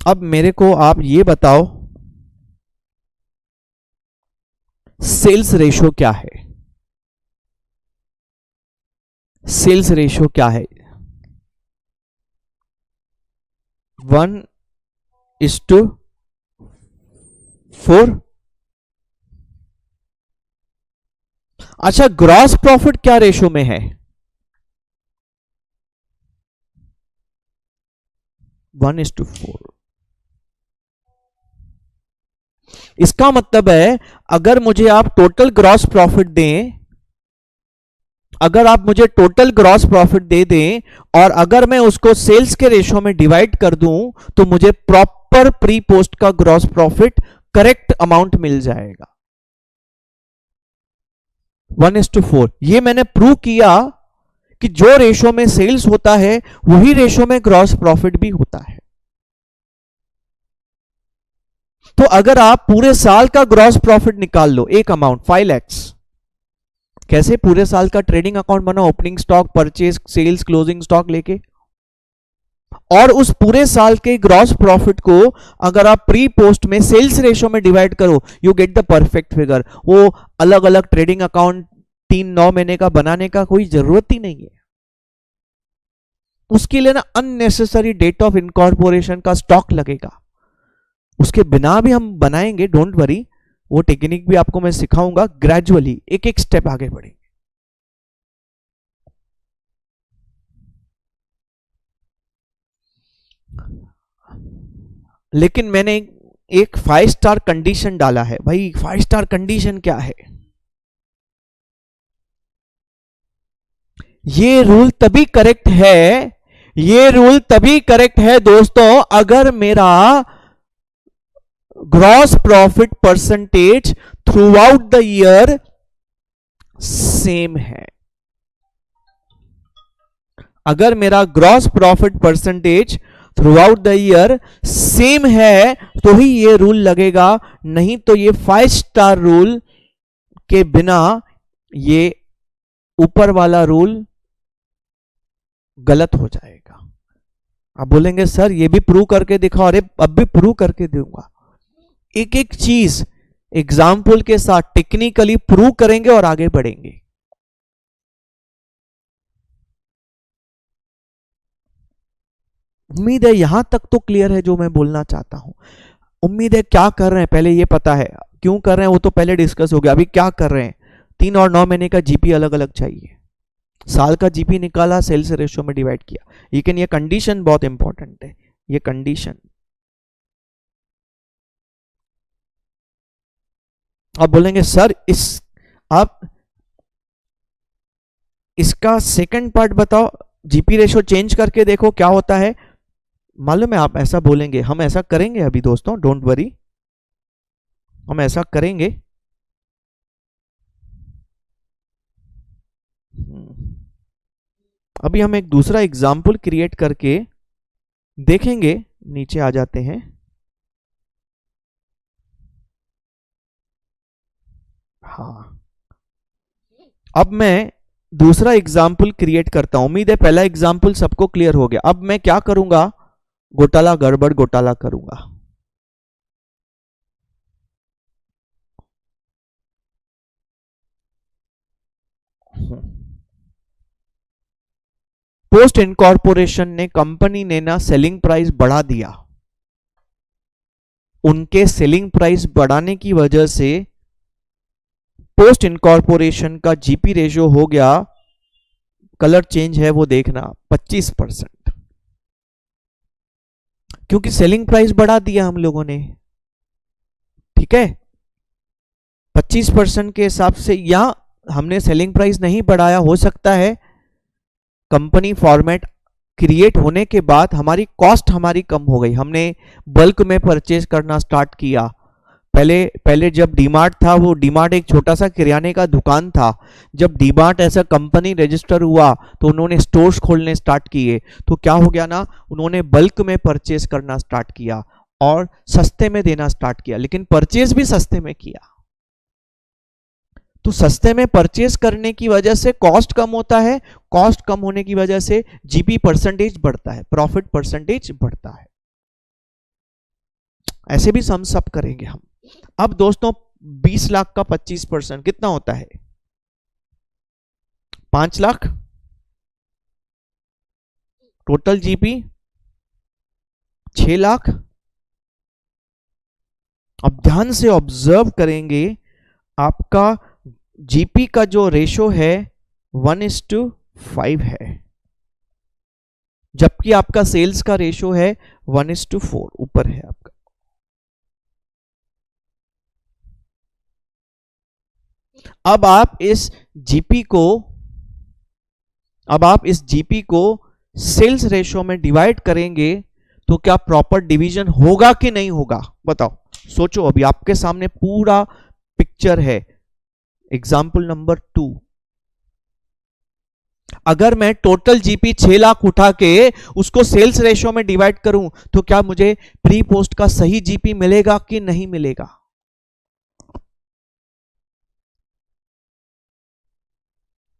अब मेरे को आप ये बताओ सेल्स रेशो क्या है? सेल्स रेशो क्या है? 1:4। अच्छा, ग्रॉस प्रॉफिट क्या रेशो में है? 1:4। इसका मतलब है अगर मुझे आप टोटल ग्रॉस प्रॉफिट दें, अगर आप मुझे टोटल ग्रॉस प्रॉफिट दे दें और अगर मैं उसको सेल्स के रेशो में डिवाइड कर दूं तो मुझे प्रॉपर प्री पोस्ट का ग्रॉस प्रॉफिट करेक्ट अमाउंट मिल जाएगा। 1:4। ये मैंने प्रूव किया कि जो रेशो में सेल्स होता है वही रेशो में ग्रॉस प्रॉफिट भी होता है। तो अगर आप पूरे साल का ग्रॉस प्रॉफिट निकाल लो, एक अमाउंट 5 lakhs, कैसे? पूरे साल का ट्रेडिंग अकाउंट बना, opening stock, purchase, sales, closing stock लेके, और उस पूरे साल के ग्रॉस प्रॉफिट को अगर आप प्री पोस्ट में सेल्स रेशो में डिवाइड करो, you get the perfect figure. वो अलग अलग ट्रेडिंग अकाउंट 3-9 महीने का बनाने का कोई जरूरत ही नहीं है। उसके लिए ना अननेसेसरी डेट ऑफ इनकॉर्पोरेशन का स्टॉक लगेगा, उसके बिना भी हम बनाएंगे, डोंट वरी, वो टेक्निक भी आपको मैं सिखाऊंगा, ग्रेजुअली एक एक स्टेप आगे बढ़ेंगे। लेकिन मैंने एक 5 स्टार कंडीशन डाला है। भाई 5 स्टार कंडीशन क्या है? ये रूल तभी करेक्ट है, ये रूल तभी करेक्ट है दोस्तों, अगर मेरा gross profit percentage through out the year same है। अगर मेरा gross profit percentage through out the year same है तो ही ये रूल लगेगा, नहीं तो ये 5 स्टार रूल के बिना ये ऊपर वाला रूल गलत हो जाएगा। आप बोलेंगे सर ये भी प्रूव करके दिखाओ, अरे अब भी प्रूव करके दूंगा, एक एक चीज एग्जाम्पल के साथ टेक्निकली प्रूव करेंगे और आगे बढ़ेंगे। उम्मीद है यहां तक तो क्लियर है जो मैं बोलना चाहता हूं। उम्मीद है क्या कर रहे हैं पहले ये पता है, क्यों कर रहे हैं वो तो पहले डिस्कस हो गया, अभी क्या कर रहे हैं? 3 और 9 महीने का जीपी अलग अलग चाहिए, साल का जीपी निकाला, सेल्स रेशियो में डिवाइड किया। लेकिन ये कंडीशन बहुत इंपॉर्टेंट है, ये कंडीशन। आप बोलेंगे सर आप इसका सेकंड पार्ट बताओ, जीपी रेशो चेंज करके देखो क्या होता है। मालूम है आप ऐसा बोलेंगे, हम ऐसा करेंगे अभी दोस्तों, डोंट वरी, हम ऐसा करेंगे। अभी हम एक दूसरा एग्जाम्पल क्रिएट करके देखेंगे। नीचे आ जाते हैं। हाँ, अब मैं दूसरा एग्जाम्पल क्रिएट करता हूं। उम्मीद है पहला एग्जाम्पल सबको क्लियर हो गया। अब मैं क्या करूंगा, घोटाला गड़बड़ घोटाला करूंगा। पोस्ट इनकॉर्पोरेशन ने, कंपनी ने ना सेलिंग प्राइस बढ़ा दिया। उनके सेलिंग प्राइस बढ़ाने की वजह से पोस्ट इनकॉर्पोरेशन का जीपी रेशियो हो गया, कलर चेंज है वो देखना, 25%। क्योंकि सेलिंग प्राइस बढ़ा दिया हम लोगों ने, ठीक है। 25% के हिसाब से, या हमने सेलिंग प्राइस नहीं बढ़ाया, हो सकता है कंपनी फॉर्मेट क्रिएट होने के बाद हमारी कम हो गई, हमने बल्क में परचेज करना स्टार्ट किया। पहले जब डीमार्ट था, वो डीमार्ट एक छोटा सा किराने का दुकान था। जब डीमार्ट ऐसा कंपनी रजिस्टर हुआ तो उन्होंने स्टोर्स खोलने स्टार्ट किए। तो क्या हो गया ना, उन्होंने बल्क में परचेज करना स्टार्ट किया और सस्ते में देना स्टार्ट किया, लेकिन परचेज भी सस्ते में किया। तो सस्ते में परचेज करने की वजह से कॉस्ट कम होता है, कॉस्ट कम होने की वजह से जीपी परसेंटेज बढ़ता है, प्रॉफिट परसेंटेज बढ़ता है। ऐसे भी सम सब करेंगे हम। अब दोस्तों 20 लाख का 25% कितना होता है? 5 लाख। Total GP 6 lakh. अब ध्यान से ऑब्जर्व करेंगे, आपका जीपी का जो रेशो है 1:5 है, जबकि आपका सेल्स का रेशो है 1:4, ऊपर है आपका। अब आप इस जीपी को सेल्स रेशो में डिवाइड करेंगे तो क्या प्रॉपर डिवीजन होगा कि नहीं होगा? बताओ, सोचो। अभी आपके सामने पूरा पिक्चर है। एग्जाम्पल नंबर 2, अगर मैं टोटल जीपी 6 लाख उठा के उसको सेल्स रेशियो में डिवाइड करूं तो क्या मुझे प्री पोस्ट का सही जीपी मिलेगा कि नहीं मिलेगा?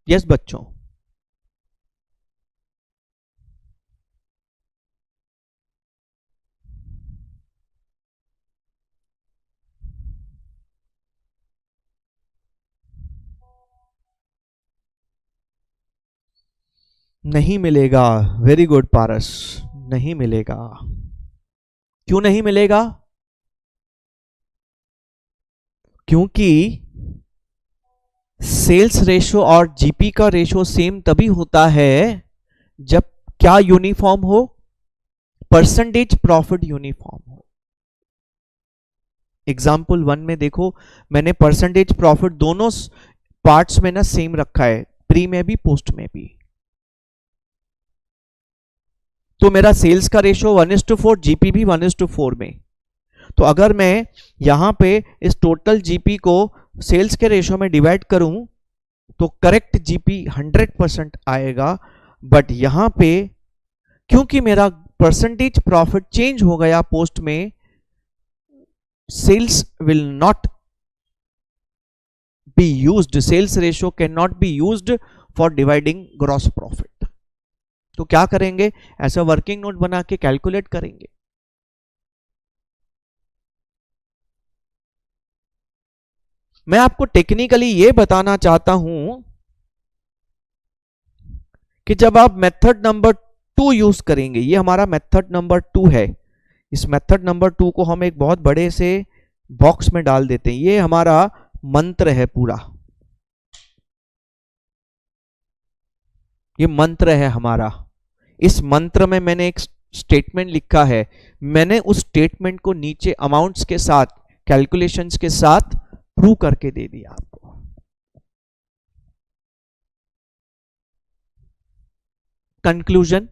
यस बच्चों, नहीं मिलेगा। वेरी गुड पारस, नहीं मिलेगा। क्यों नहीं मिलेगा? क्योंकि सेल्स रेशो और जीपी का रेशो सेम तभी होता है जब क्या यूनिफॉर्म हो? परसेंटेज प्रॉफिट यूनिफॉर्म हो। एग्जाम्पल 1 में देखो, मैंने परसेंटेज प्रॉफिट दोनों पार्ट्स में ना सेम रखा है, प्री में भी पोस्ट में भी। तो मेरा सेल्स का रेशो 1:4, जीपी भी 1:4 में। तो अगर मैं यहां पे इस टोटल जीपी को सेल्स के रेशो में डिवाइड करूं तो करेक्ट जीपी 100% आएगा। बट यहां पे क्योंकि मेरा परसेंटेज प्रॉफिट चेंज हो गया पोस्ट में, sales will not be used, sales ratio can not be used for dividing gross profit. तो क्या करेंगे? ऐसा वर्किंग नोट बना के कैलकुलेट करेंगे। मैं आपको टेक्निकली यह बताना चाहता हूं कि जब आप मेथड नंबर 2 यूज करेंगे, ये हमारा मेथड नंबर 2 है। इस मेथड नंबर 2 को हम एक बहुत बड़े से बॉक्स में डाल देते हैं। ये हमारा मंत्र है पूरा, ये मंत्र है हमारा। इस मंत्र में मैंने एक स्टेटमेंट लिखा है, मैंने उस स्टेटमेंट को नीचे अमाउंट्स के साथ, कैलकुलेशंस के साथ प्रूव करके दे दिया आपको। कंक्लूजन,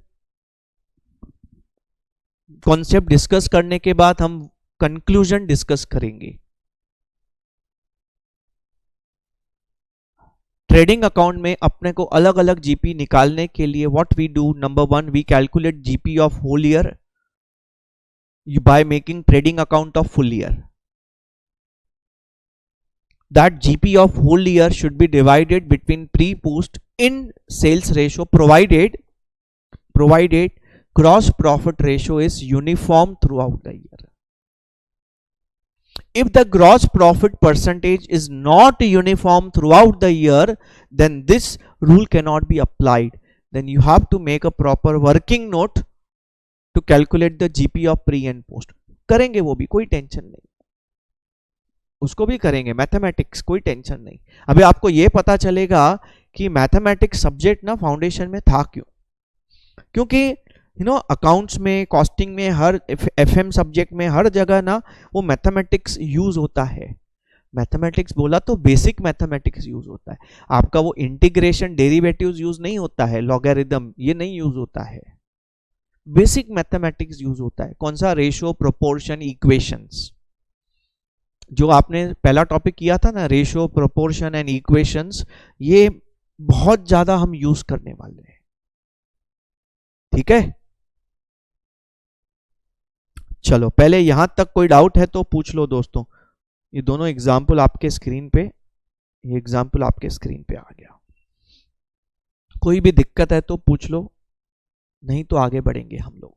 कॉन्सेप्ट डिस्कस करने के बाद हम कंक्लूजन डिस्कस करेंगे। ट्रेडिंग अकाउंट में अपने को अलग अलग जीपी निकालने के लिए what we do, number one, we calculate GP of whole year by making trading account of full year. That GP of whole year should be divided between pre-post in sales ratio provided gross profit ratio is uniform throughout the year. If the gross profit percentage is not uniform throughout the year, then this rule cannot be applied. Then you have to make a proper working note to calculate the GP of pre and post. करेंगे वो भी, कोई tension नहीं, उसको भी करेंगे mathematics, कोई tension नहीं। अभी आपको ये पता चलेगा कि मैथमेटिक्स सब्जेक्ट ना फाउंडेशन में था क्यों, क्योंकि अकाउंट्स में, कॉस्टिंग में, हर एफएम सब्जेक्ट में, हर जगह ना वो मैथमेटिक्स यूज होता है। मैथमेटिक्स बोला तो बेसिक मैथमेटिक्स यूज होता है, आपका वो इंटीग्रेशन डेरिवेटिव्स यूज नहीं होता है, लॉगरिथम ये नहीं यूज होता है, बेसिक मैथमेटिक्स यूज होता है। कौन सा? Ratio, proportion, equations. जो आपने पहला टॉपिक किया था ना, रेशियो, प्रोपोर्शन एंड इक्वेशंस, ये बहुत ज्यादा हम यूज करने वाले हैं, ठीक है। चलो पहले यहां तक कोई डाउट है तो पूछ लो दोस्तों। ये दोनों एग्जाम्पल आपके स्क्रीन पे, ये एग्जाम्पल आपके स्क्रीन पे आ गया। कोई भी दिक्कत है तो पूछ लो, नहीं तो आगे बढ़ेंगे हम लोग।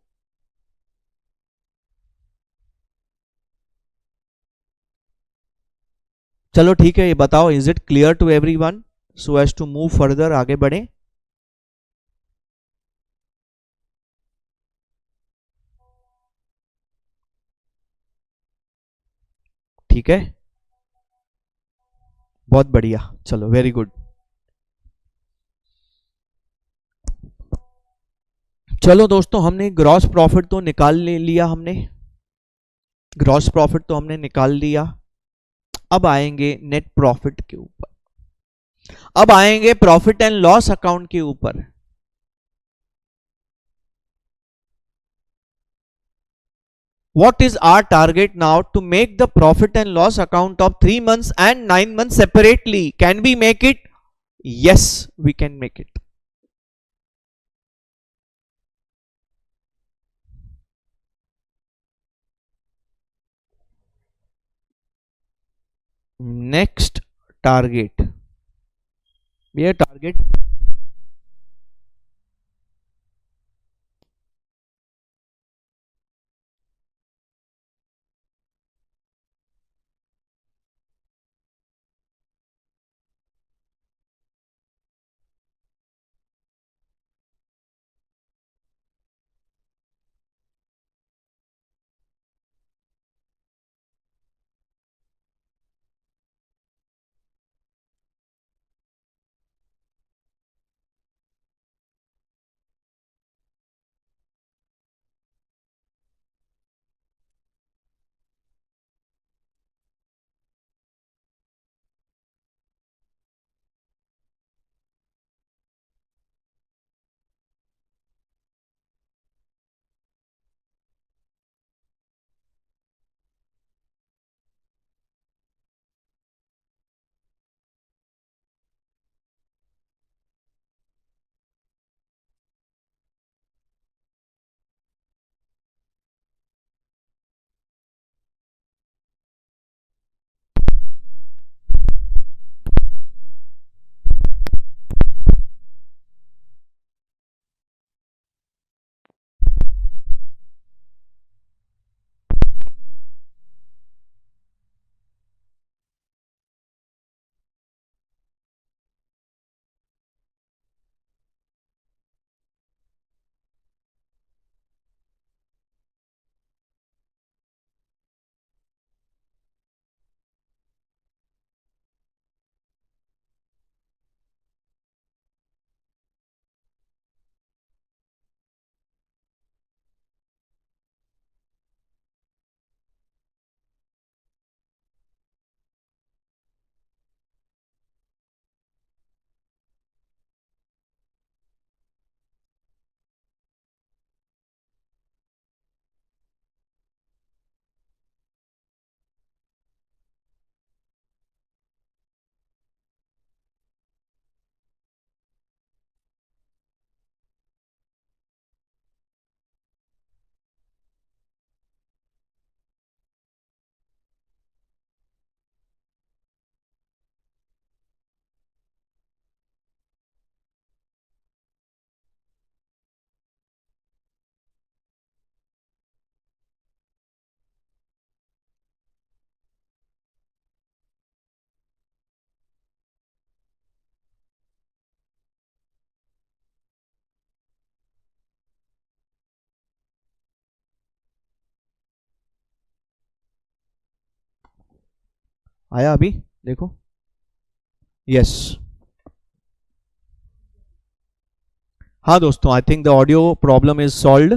चलो ठीक है, ये बताओ, is it clear to everyone so as to move further, आगे बढ़े। ठीक है, बहुत बढ़िया, चलो वेरी गुड। चलो दोस्तों, हमने ग्रॉस प्रॉफिट तो निकाल लिया, हमने ग्रॉस प्रॉफिट तो हमने निकाल लिया। अब आएंगे नेट प्रॉफिट के ऊपर, अब आएंगे प्रॉफिट एंड लॉस अकाउंट के ऊपर। What is our target now to make the profit and loss account of 3 months and 9 months separately? Can we make it? Yes, we can make it. Next target. ये target आया अभी देखो, yes. हाँ दोस्तों, I think the audio problem is solved.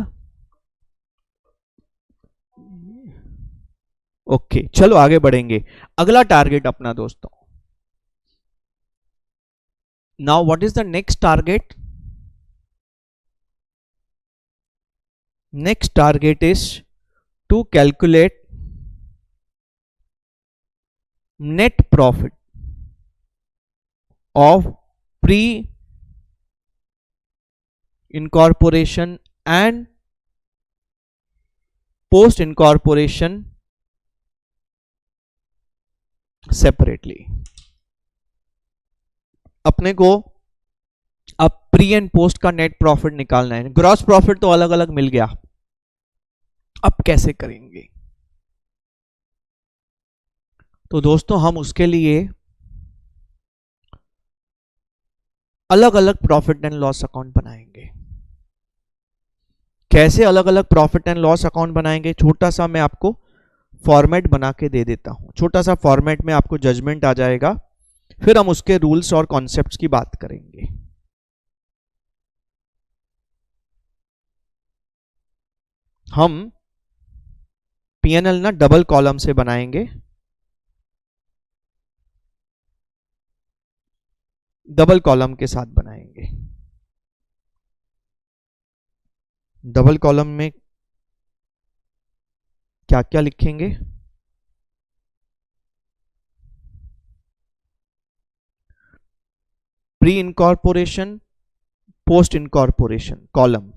Okay, चलो आगे बढ़ेंगे। अगला टारगेट अपना दोस्तों, now what is the next target? Next target is to calculate net profit of pre incorporation and post incorporation separately। अपने को अब प्री एंड पोस्ट का नेट प्रॉफिट निकालना है। ग्रॉस प्रॉफिट तो अलग अलग मिल गया, अब कैसे करेंगे? तो दोस्तों हम उसके लिए अलग अलग प्रॉफिट एंड लॉस अकाउंट बनाएंगे। कैसे अलग अलग प्रॉफिट एंड लॉस अकाउंट बनाएंगे? छोटा सा मैं आपको फॉर्मेट बना के दे देता हूं। छोटा सा फॉर्मेट में आपको जजमेंट आ जाएगा, फिर हम उसके रूल्स और कॉन्सेप्ट्स की बात करेंगे। हम पीएनएल ना डबल कॉलम से बनाएंगे, डबल कॉलम के साथ बनाएंगे। डबल कॉलम में क्या क्या लिखेंगे? Pre incorporation, post incorporation column,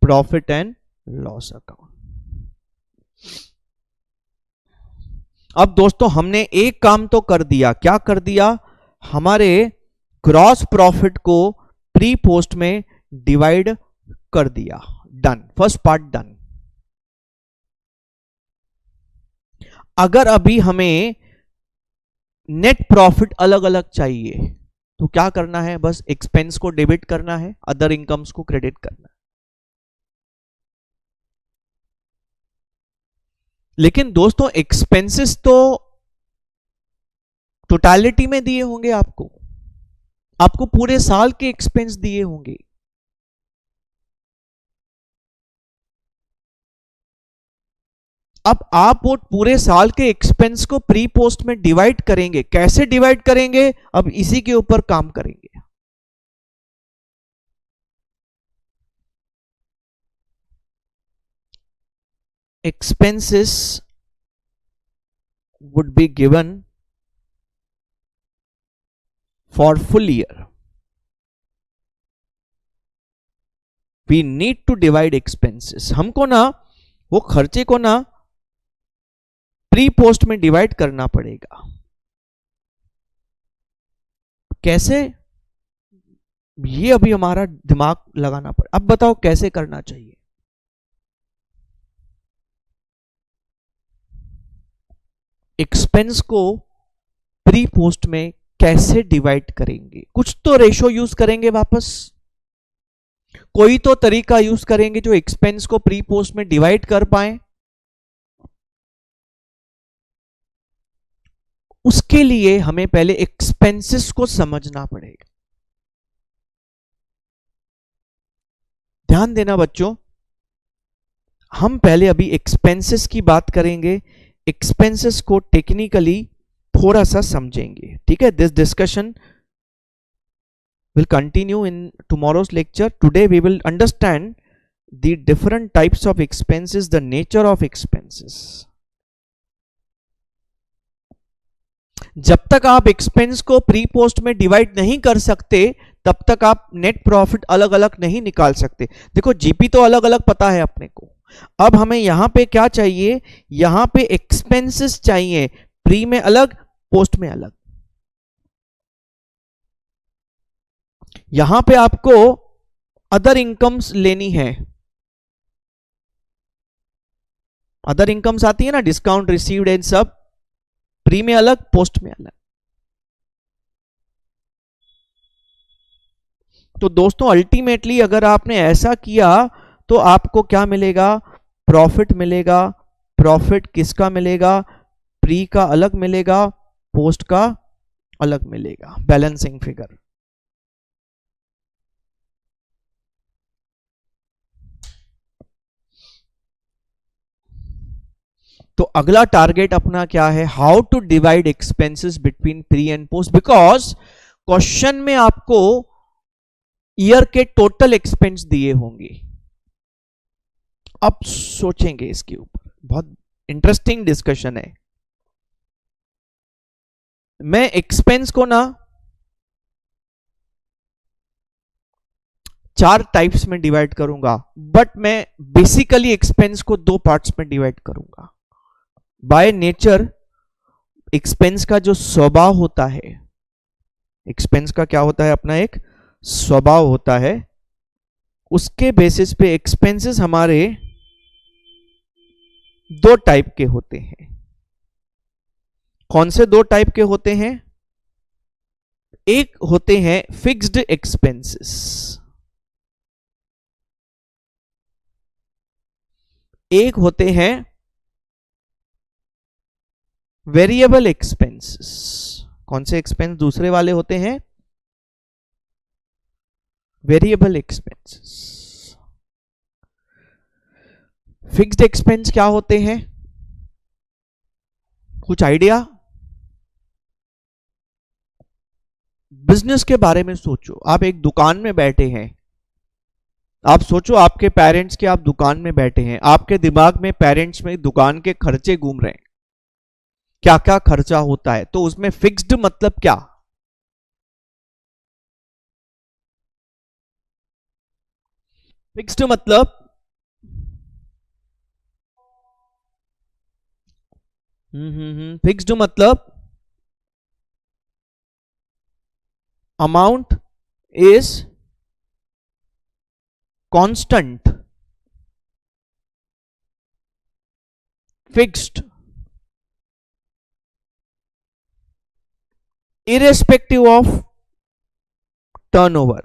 profit and loss account. अब दोस्तों हमने एक काम तो कर दिया। क्या कर दिया? हमारे ग्रॉस प्रॉफिट को प्री पोस्ट में डिवाइड कर दिया। Done, first part done. अगर अभी हमें नेट प्रॉफिट अलग अलग चाहिए तो क्या करना है? बस एक्सपेंस को डेबिट करना है, अदर इनकम्स को क्रेडिट करना है। लेकिन दोस्तों एक्सपेंसेस तो टोटलिटी में दिए होंगे आपको, आपको पूरे साल के एक्सपेंस दिए होंगे। अब आप वो पूरे साल के एक्सपेंस को प्री पोस्ट में डिवाइड करेंगे। कैसे डिवाइड करेंगे? अब इसी के ऊपर काम करेंगे। Expenses would be given for full year. We need to divide expenses. हमको ना वो खर्चे को ना प्री पोस्ट में डिवाइड करना पड़ेगा। कैसे? ये अभी हमारा दिमाग लगाना पड़ेगा। अब बताओ कैसे करना चाहिए? एक्सपेंस को प्री पोस्ट में कैसे डिवाइड करेंगे? कुछ तो रेशो यूज करेंगे, वापस कोई तो तरीका यूज करेंगे जो एक्सपेंस को प्री पोस्ट में डिवाइड कर पाए। उसके लिए हमें पहले एक्सपेंसेस को समझना पड़ेगा। ध्यान देना बच्चों, हम पहले अभी एक्सपेंसेस की बात करेंगे, एक्सपेंसेस को टेक्निकली थोड़ा सा समझेंगे। ठीक है, this discussion will continue in tomorrow's lecture. Today we will understand the different types of expenses, the nature of expenses. जब तक आप एक्सपेंस को प्री पोस्ट में डिवाइड नहीं कर सकते तब तक आप नेट प्रॉफिट अलग अलग नहीं निकाल सकते। देखो जीपी तो अलग अलग पता है अपने को, अब हमें यहां पे क्या चाहिए? यहां पे एक्सपेंसेस चाहिए, प्री में अलग, पोस्ट में अलग। यहां पे आपको अदर इनकम्स लेनी है। अदर इनकम्स आती है ना, डिस्काउंट रिसीव्ड एंड सब, प्री में अलग, पोस्ट में अलग। तो दोस्तों अल्टीमेटली अगर आपने ऐसा किया तो आपको क्या मिलेगा? प्रॉफिट मिलेगा प्रॉफिट किसका मिलेगा, प्री का अलग मिलेगा, पोस्ट का अलग मिलेगा, बैलेंसिंग फिगर। तो अगला टारगेट अपना क्या है, how to divide expenses between pre and post, because question में आपको ईयर के टोटल एक्सपेंस दिए होंगे। अब सोचेंगे इसके ऊपर, बहुत इंटरेस्टिंग डिस्कशन है। मैं एक्सपेंस को ना 4 टाइप्स में डिवाइड करूंगा, बट मैं बेसिकली एक्सपेंस को 2 पार्ट्स में डिवाइड करूंगा। बाय नेचर एक्सपेंस का जो स्वभाव होता है, एक्सपेंस का क्या होता है, अपना एक स्वभाव होता है, उसके बेसिस पे एक्सपेंसेस हमारे 2 टाइप के होते हैं। कौन से 2 टाइप के होते हैं, एक होते हैं फिक्स्ड एक्सपेंसेस, एक होते हैं वेरिएबल एक्सपेंसेस। कौन से एक्सपेंस दूसरे वाले होते हैं, वेरिएबल एक्सपेंसेस। फिक्स्ड एक्सपेंस क्या होते हैं, कुछ आइडिया? बिजनेस के बारे में सोचो, आप एक दुकान में बैठे हैं, आप सोचो आपके पेरेंट्स के, आप दुकान में बैठे हैं, आपके दिमाग में पेरेंट्स में दुकान के खर्चे घूम रहे हैं, क्या क्या खर्चा होता है, तो उसमें फिक्स्ड मतलब क्या, फिक्स्ड मतलब फिक्स्ड मतलब amount is constant, fixed, irrespective of turnover।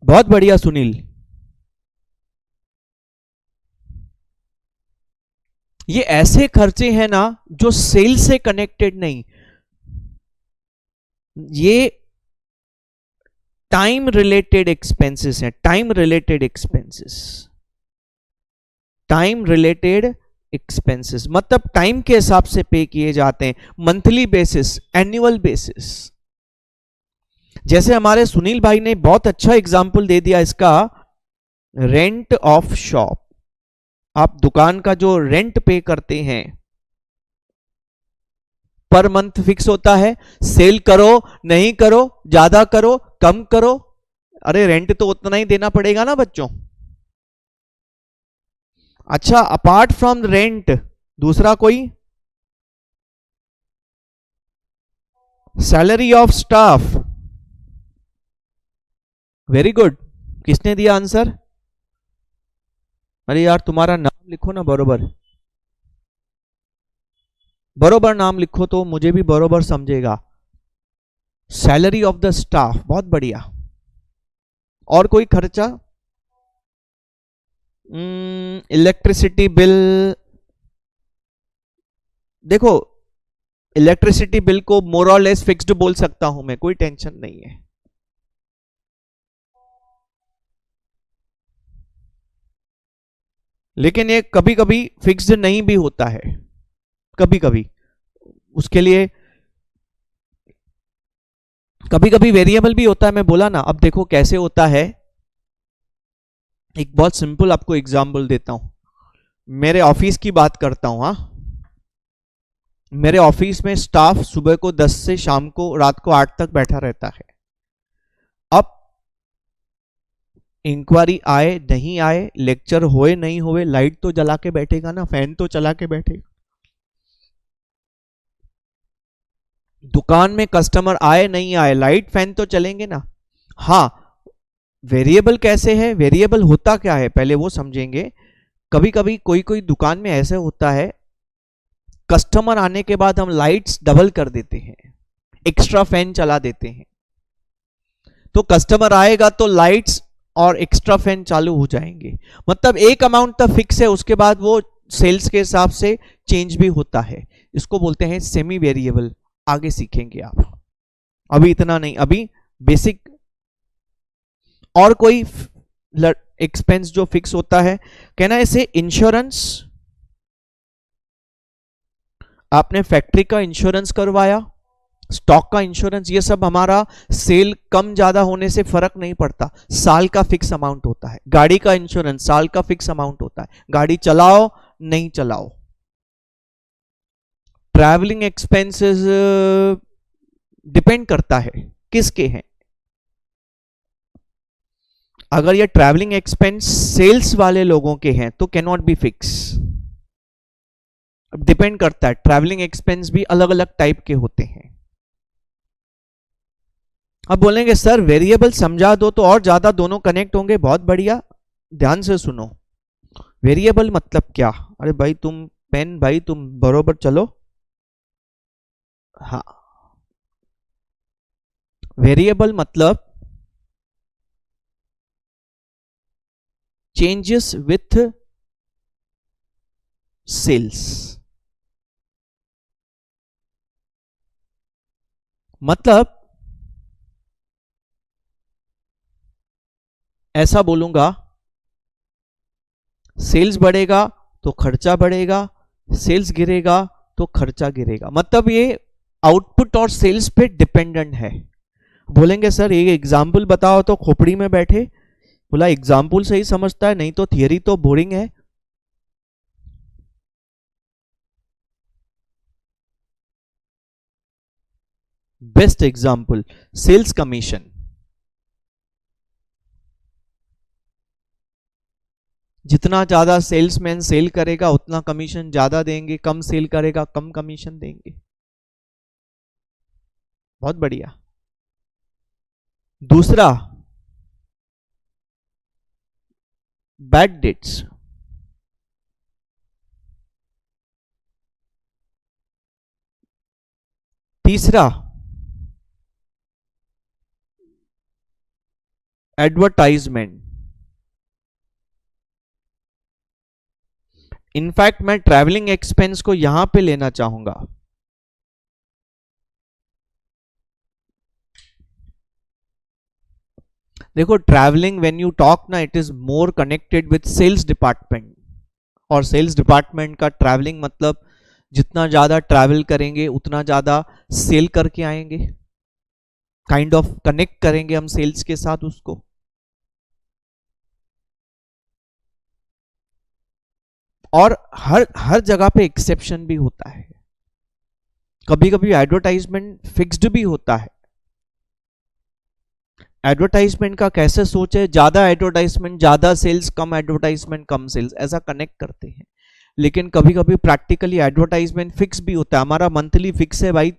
बहुत बढ़िया सुनील, ये ऐसे खर्चे हैं ना जो सेल से कनेक्टेड नहीं, ये टाइम रिलेटेड एक्सपेंसेस हैं, time related expenses, time related expenses मतलब टाइम के हिसाब से पे किए जाते हैं, मंथली बेसिस, एनुअल बेसिस। जैसे हमारे सुनील भाई ने बहुत अच्छा एग्जांपल दे दिया इसका, रेंट ऑफ शॉप। आप दुकान का जो रेंट पे करते हैं पर मंथ फिक्स होता है, सेल करो नहीं करो, ज्यादा करो कम करो, अरे रेंट तो उतना ही देना पड़ेगा ना बच्चों। अच्छा, अपार्ट फ्रॉम रेंट दूसरा कोई, salary of staff. Very good, किसने दिया आंसर? अरे यार तुम्हारा नाम लिखो ना, बरोबर बरोबर नाम लिखो तो मुझे भी बरोबर समझेगा। सैलरी ऑफ द स्टाफ, बहुत बढ़िया। और कोई खर्चा? Electricity bill. देखो इलेक्ट्रिसिटी बिल को मोर और लेस फिक्स्ड बोल सकता हूं मैं, कोई टेंशन नहीं है। लेकिन ये कभी कभी फिक्स्ड नहीं भी होता है, कभी कभी उसके लिए कभी कभी वेरिएबल भी होता है। मैं बोला ना, अब देखो कैसे होता है, एक बहुत सिंपल आपको एग्जांपल देता हूं, मेरे ऑफिस की बात करता हूं। हाँ, मेरे ऑफिस में स्टाफ सुबह को 10 से शाम को रात को 8 तक बैठा रहता है। अब इंक्वायरी आए नहीं आए, लेक्चर होए नहीं होए, लाइट तो जला के बैठेगा ना, फैन तो चला के बैठेगा। दुकान में कस्टमर आए नहीं आए, लाइट फैन तो चलेंगे ना। हाँ, वेरिएबल कैसे है, वेरिएबल होता क्या है पहले वो समझेंगे। कभी कभी कोई कोई दुकान में ऐसे होता है, कस्टमर आने के बाद हम लाइट्स डबल कर देते हैं, एक्स्ट्रा फैन चला देते हैं, तो कस्टमर आएगा तो लाइट्स और एक्स्ट्रा फैन चालू हो जाएंगे। मतलब एक अमाउंट तक फिक्स है, उसके बाद वो सेल्स के हिसाब से चेंज भी होता है। इसको बोलते हैं सेमी वेरिएबल। आगे सीखेंगे आप, अभी इतना नहीं, अभी बेसिक। और कोई एक्सपेंस जो फिक्स होता है, कहना ऐसे इंश्योरेंस, आपने फैक्ट्री का इंश्योरेंस करवाया, स्टॉक का इंश्योरेंस, ये सब हमारा सेल कम ज्यादा होने से फर्क नहीं पड़ता, साल का फिक्स अमाउंट होता है। गाड़ी का इंश्योरेंस साल का फिक्स अमाउंट होता है, गाड़ी चलाओ नहीं चलाओ। ट्रैवलिंग एक्सपेंसेस डिपेंड करता है किसके हैं। अगर ये ट्रैवलिंग एक्सपेंस सेल्स वाले लोगों के हैं तो can not B fix. Depend करता है, ट्रैवलिंग एक्सपेंस भी अलग अलग टाइप के होते हैं। अब बोलेंगे सर वेरिएबल समझा दो तो और ज्यादा दोनों कनेक्ट होंगे। बहुत बढ़िया, ध्यान से सुनो। वेरिएबल मतलब क्या? अरे भाई तुम पेन, भाई तुम बरोबर चलो। हाँ, वेरिएबल मतलब चेंजेस विथ सेल्स। मतलब ऐसा बोलूंगा, सेल्स बढ़ेगा तो खर्चा बढ़ेगा, सेल्स गिरेगा तो खर्चा गिरेगा। मतलब ये आउटपुट और सेल्स पे डिपेंडेंट है। बोलेंगे सर एक एग्जाम्पल बताओ, तो खोपड़ी में बैठे बोला एग्जाम्पल से ही समझता है, नहीं तो थियरी तो बोरिंग है। Best example, sales commission. जितना ज्यादा सेल्समैन सेल करेगा उतना कमीशन ज्यादा देंगे, कम सेल करेगा कम कमीशन देंगे। बहुत बढ़िया। दूसरा, बैड डेट्स। तीसरा, एडवर्टाइजमेंट। इनफैक्ट मैं ट्रैवलिंग एक्सपेंस को यहां पे लेना चाहूंगा। देखो ट्रैवलिंग व्हेन यू टॉक ना, it is more connected with sales department. और सेल्स डिपार्टमेंट का ट्रैवलिंग मतलब जितना ज्यादा ट्रैवल करेंगे उतना ज्यादा सेल करके आएंगे, काइंड ऑफ कनेक्ट करेंगे हम सेल्स के साथ उसको। और हर हर जगह पे एक्सेप्शन भी होता है। कभी कभी एडवर्टाइजमेंट फिक्स्ड भी होता है। एडवर्टाइजमेंट का कैसे सोच है, ज्यादा एडवर्टाइजमेंट ज्यादा सेल्स, कम एडवर्टाइजमेंट कम सेल्स, ऐसा कनेक्ट करते हैं। लेकिन कभी कभी प्रैक्टिकली एडवर्टाइजमेंट फिक्स भी होता है। हमारा मंथली फिक्स है भाई,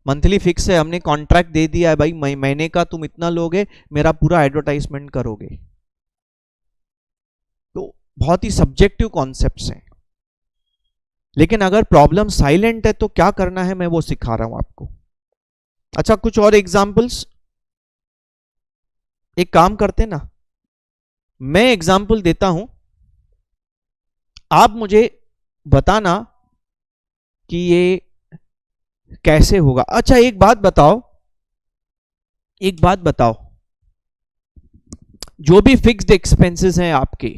मंथली फिक्स है, हमने कॉन्ट्रैक्ट दे दिया है भाई, महीने का तुम इतना लोगे, मेरा पूरा एडवर्टाइजमेंट करोगे। तो बहुत ही सब्जेक्टिव कॉन्सेप्ट्स हैं। लेकिन अगर प्रॉब्लम साइलेंट है तो क्या करना है मैं वो सिखा रहा हूं आपको। अच्छा कुछ और एग्जाम्पल्स, एक काम करते ना, मैं एग्जाम्पल देता हूं, आप मुझे बताना कि ये कैसे होगा। अच्छा एक बात बताओ, एक बात बताओ, जो भी फिक्स्ड एक्सपेंसेस हैं आपके,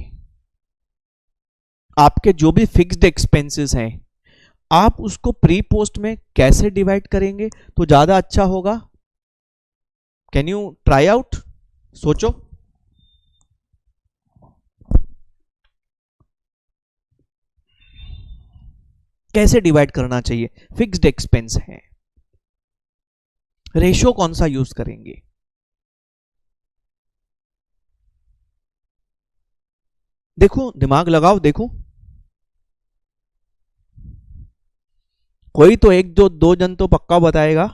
आपके जो भी फिक्स्ड एक्सपेंसेस हैं, आप उसको प्री पोस्ट में कैसे डिवाइड करेंगे तो ज्यादा अच्छा होगा? Can you try out? सोचो। कैसे डिवाइड करना चाहिए? फिक्स्ड एक्सपेंस है, रेशो कौन सा यूज करेंगे? देखो दिमाग लगाओ, देखो कोई तो एक जो दो जन तो पक्का बताएगा।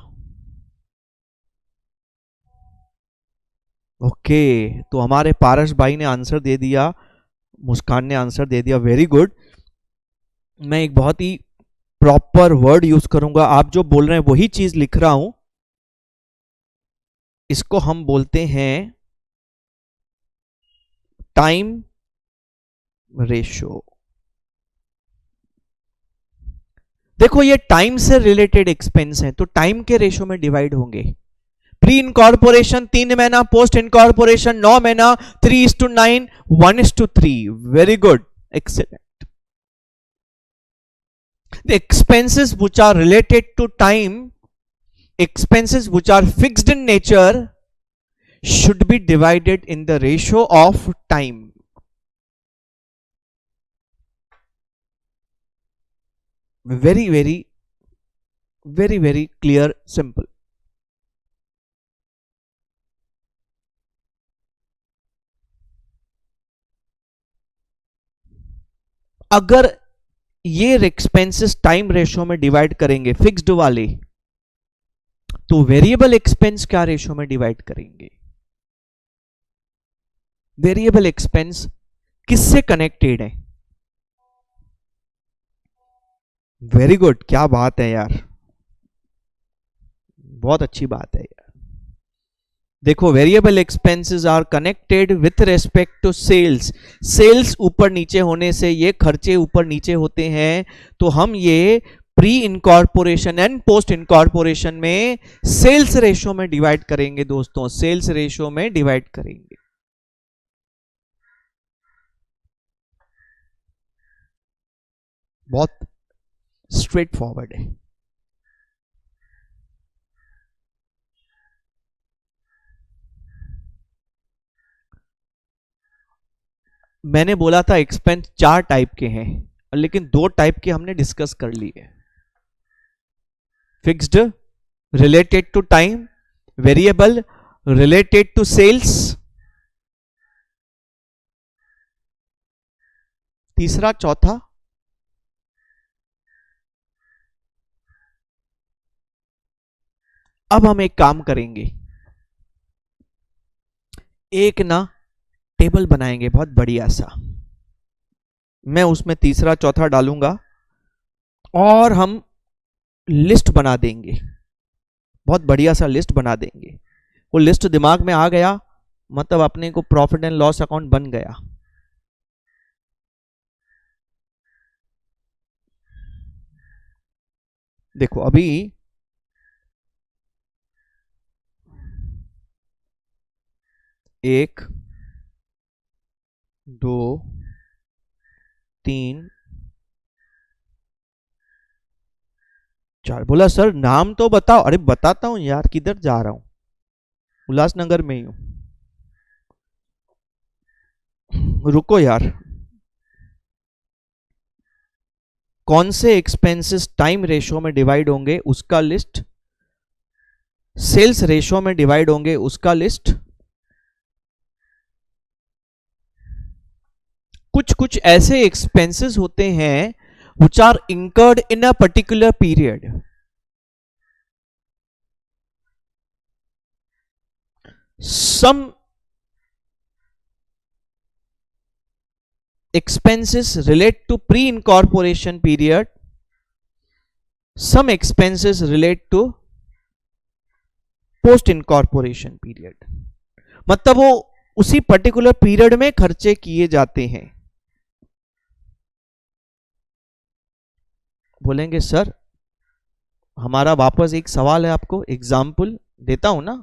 ओके, तो हमारे पारस भाई ने आंसर दे दिया, मुस्कान ने आंसर दे दिया, वेरी गुड। मैं एक बहुत ही प्रॉपर वर्ड यूज करूंगा, आप जो बोल रहे हैं वही चीज लिख रहा हूं। इसको हम बोलते हैं टाइम रेशो। देखो ये टाइम से रिलेटेड एक्सपेंस है तो टाइम के रेशो में डिवाइड होंगे। प्री इनकॉर्पोरेशन 3 महीना, पोस्ट इनकॉर्पोरेशन 9 महीना, 3:9, 1:3। Very good, excellent. The expenses which are related to time, expenses which are fixed in nature, should be divided in the ratio of time. Very, very, very, very clear, simple. अगर ये expenses time ratio में divide करेंगे fixed वाले, तो variable expense क्या ratio में divide करेंगे? Variable expense किससे कनेक्टेड है? वेरी गुड, क्या बात है यार, बहुत अच्छी बात है यार। देखो variable expenses are connected with respect to sales. Sales ऊपर नीचे होने से ये खर्चे ऊपर नीचे होते हैं, तो हम ये pre incorporation and post incorporation में सेल्स रेशो में डिवाइड करेंगे दोस्तों, सेल्स रेशो में डिवाइड करेंगे। बहुत स्ट्रेट फॉरवर्ड है। मैंने बोला था एक्सपेंस 4 टाइप के हैं, लेकिन 2 टाइप के हमने डिस्कस कर लिए। Fixed related to time, variable related to sales. तीसरा, चौथा, अब हम एक काम करेंगे, एक ना टेबल बनाएंगे बहुत बढ़िया सा, मैं उसमें तीसरा चौथा डालूंगा और हम लिस्ट बना देंगे, बहुत बढ़िया सा लिस्ट बना देंगे। वो लिस्ट दिमाग में आ गया मतलब अपने को प्रॉफिट एंड लॉस अकाउंट बन गया। देखो अभी 1 2 3 4 बोला सर नाम तो बताओ। अरे बताता हूं यार, किधर जा रहा हूं, उल्लासनगर में ही हूं, रुको यार। कौन से एक्सपेंसेस टाइम रेशो में डिवाइड होंगे उसका लिस्ट, सेल्स रेशो में डिवाइड होंगे उसका लिस्ट। कुछ कुछ ऐसे एक्सपेंसेस होते हैं which are incurred in a particular period. Some expenses relate to pre-incorporation period, some expenses relate to post-incorporation period. मतलब वो उसी पर्टिकुलर पीरियड में खर्चे किए जाते हैं। बोलेंगे सर हमारा वापस एक सवाल है, आपको एग्जाम्पल देता हूं ना।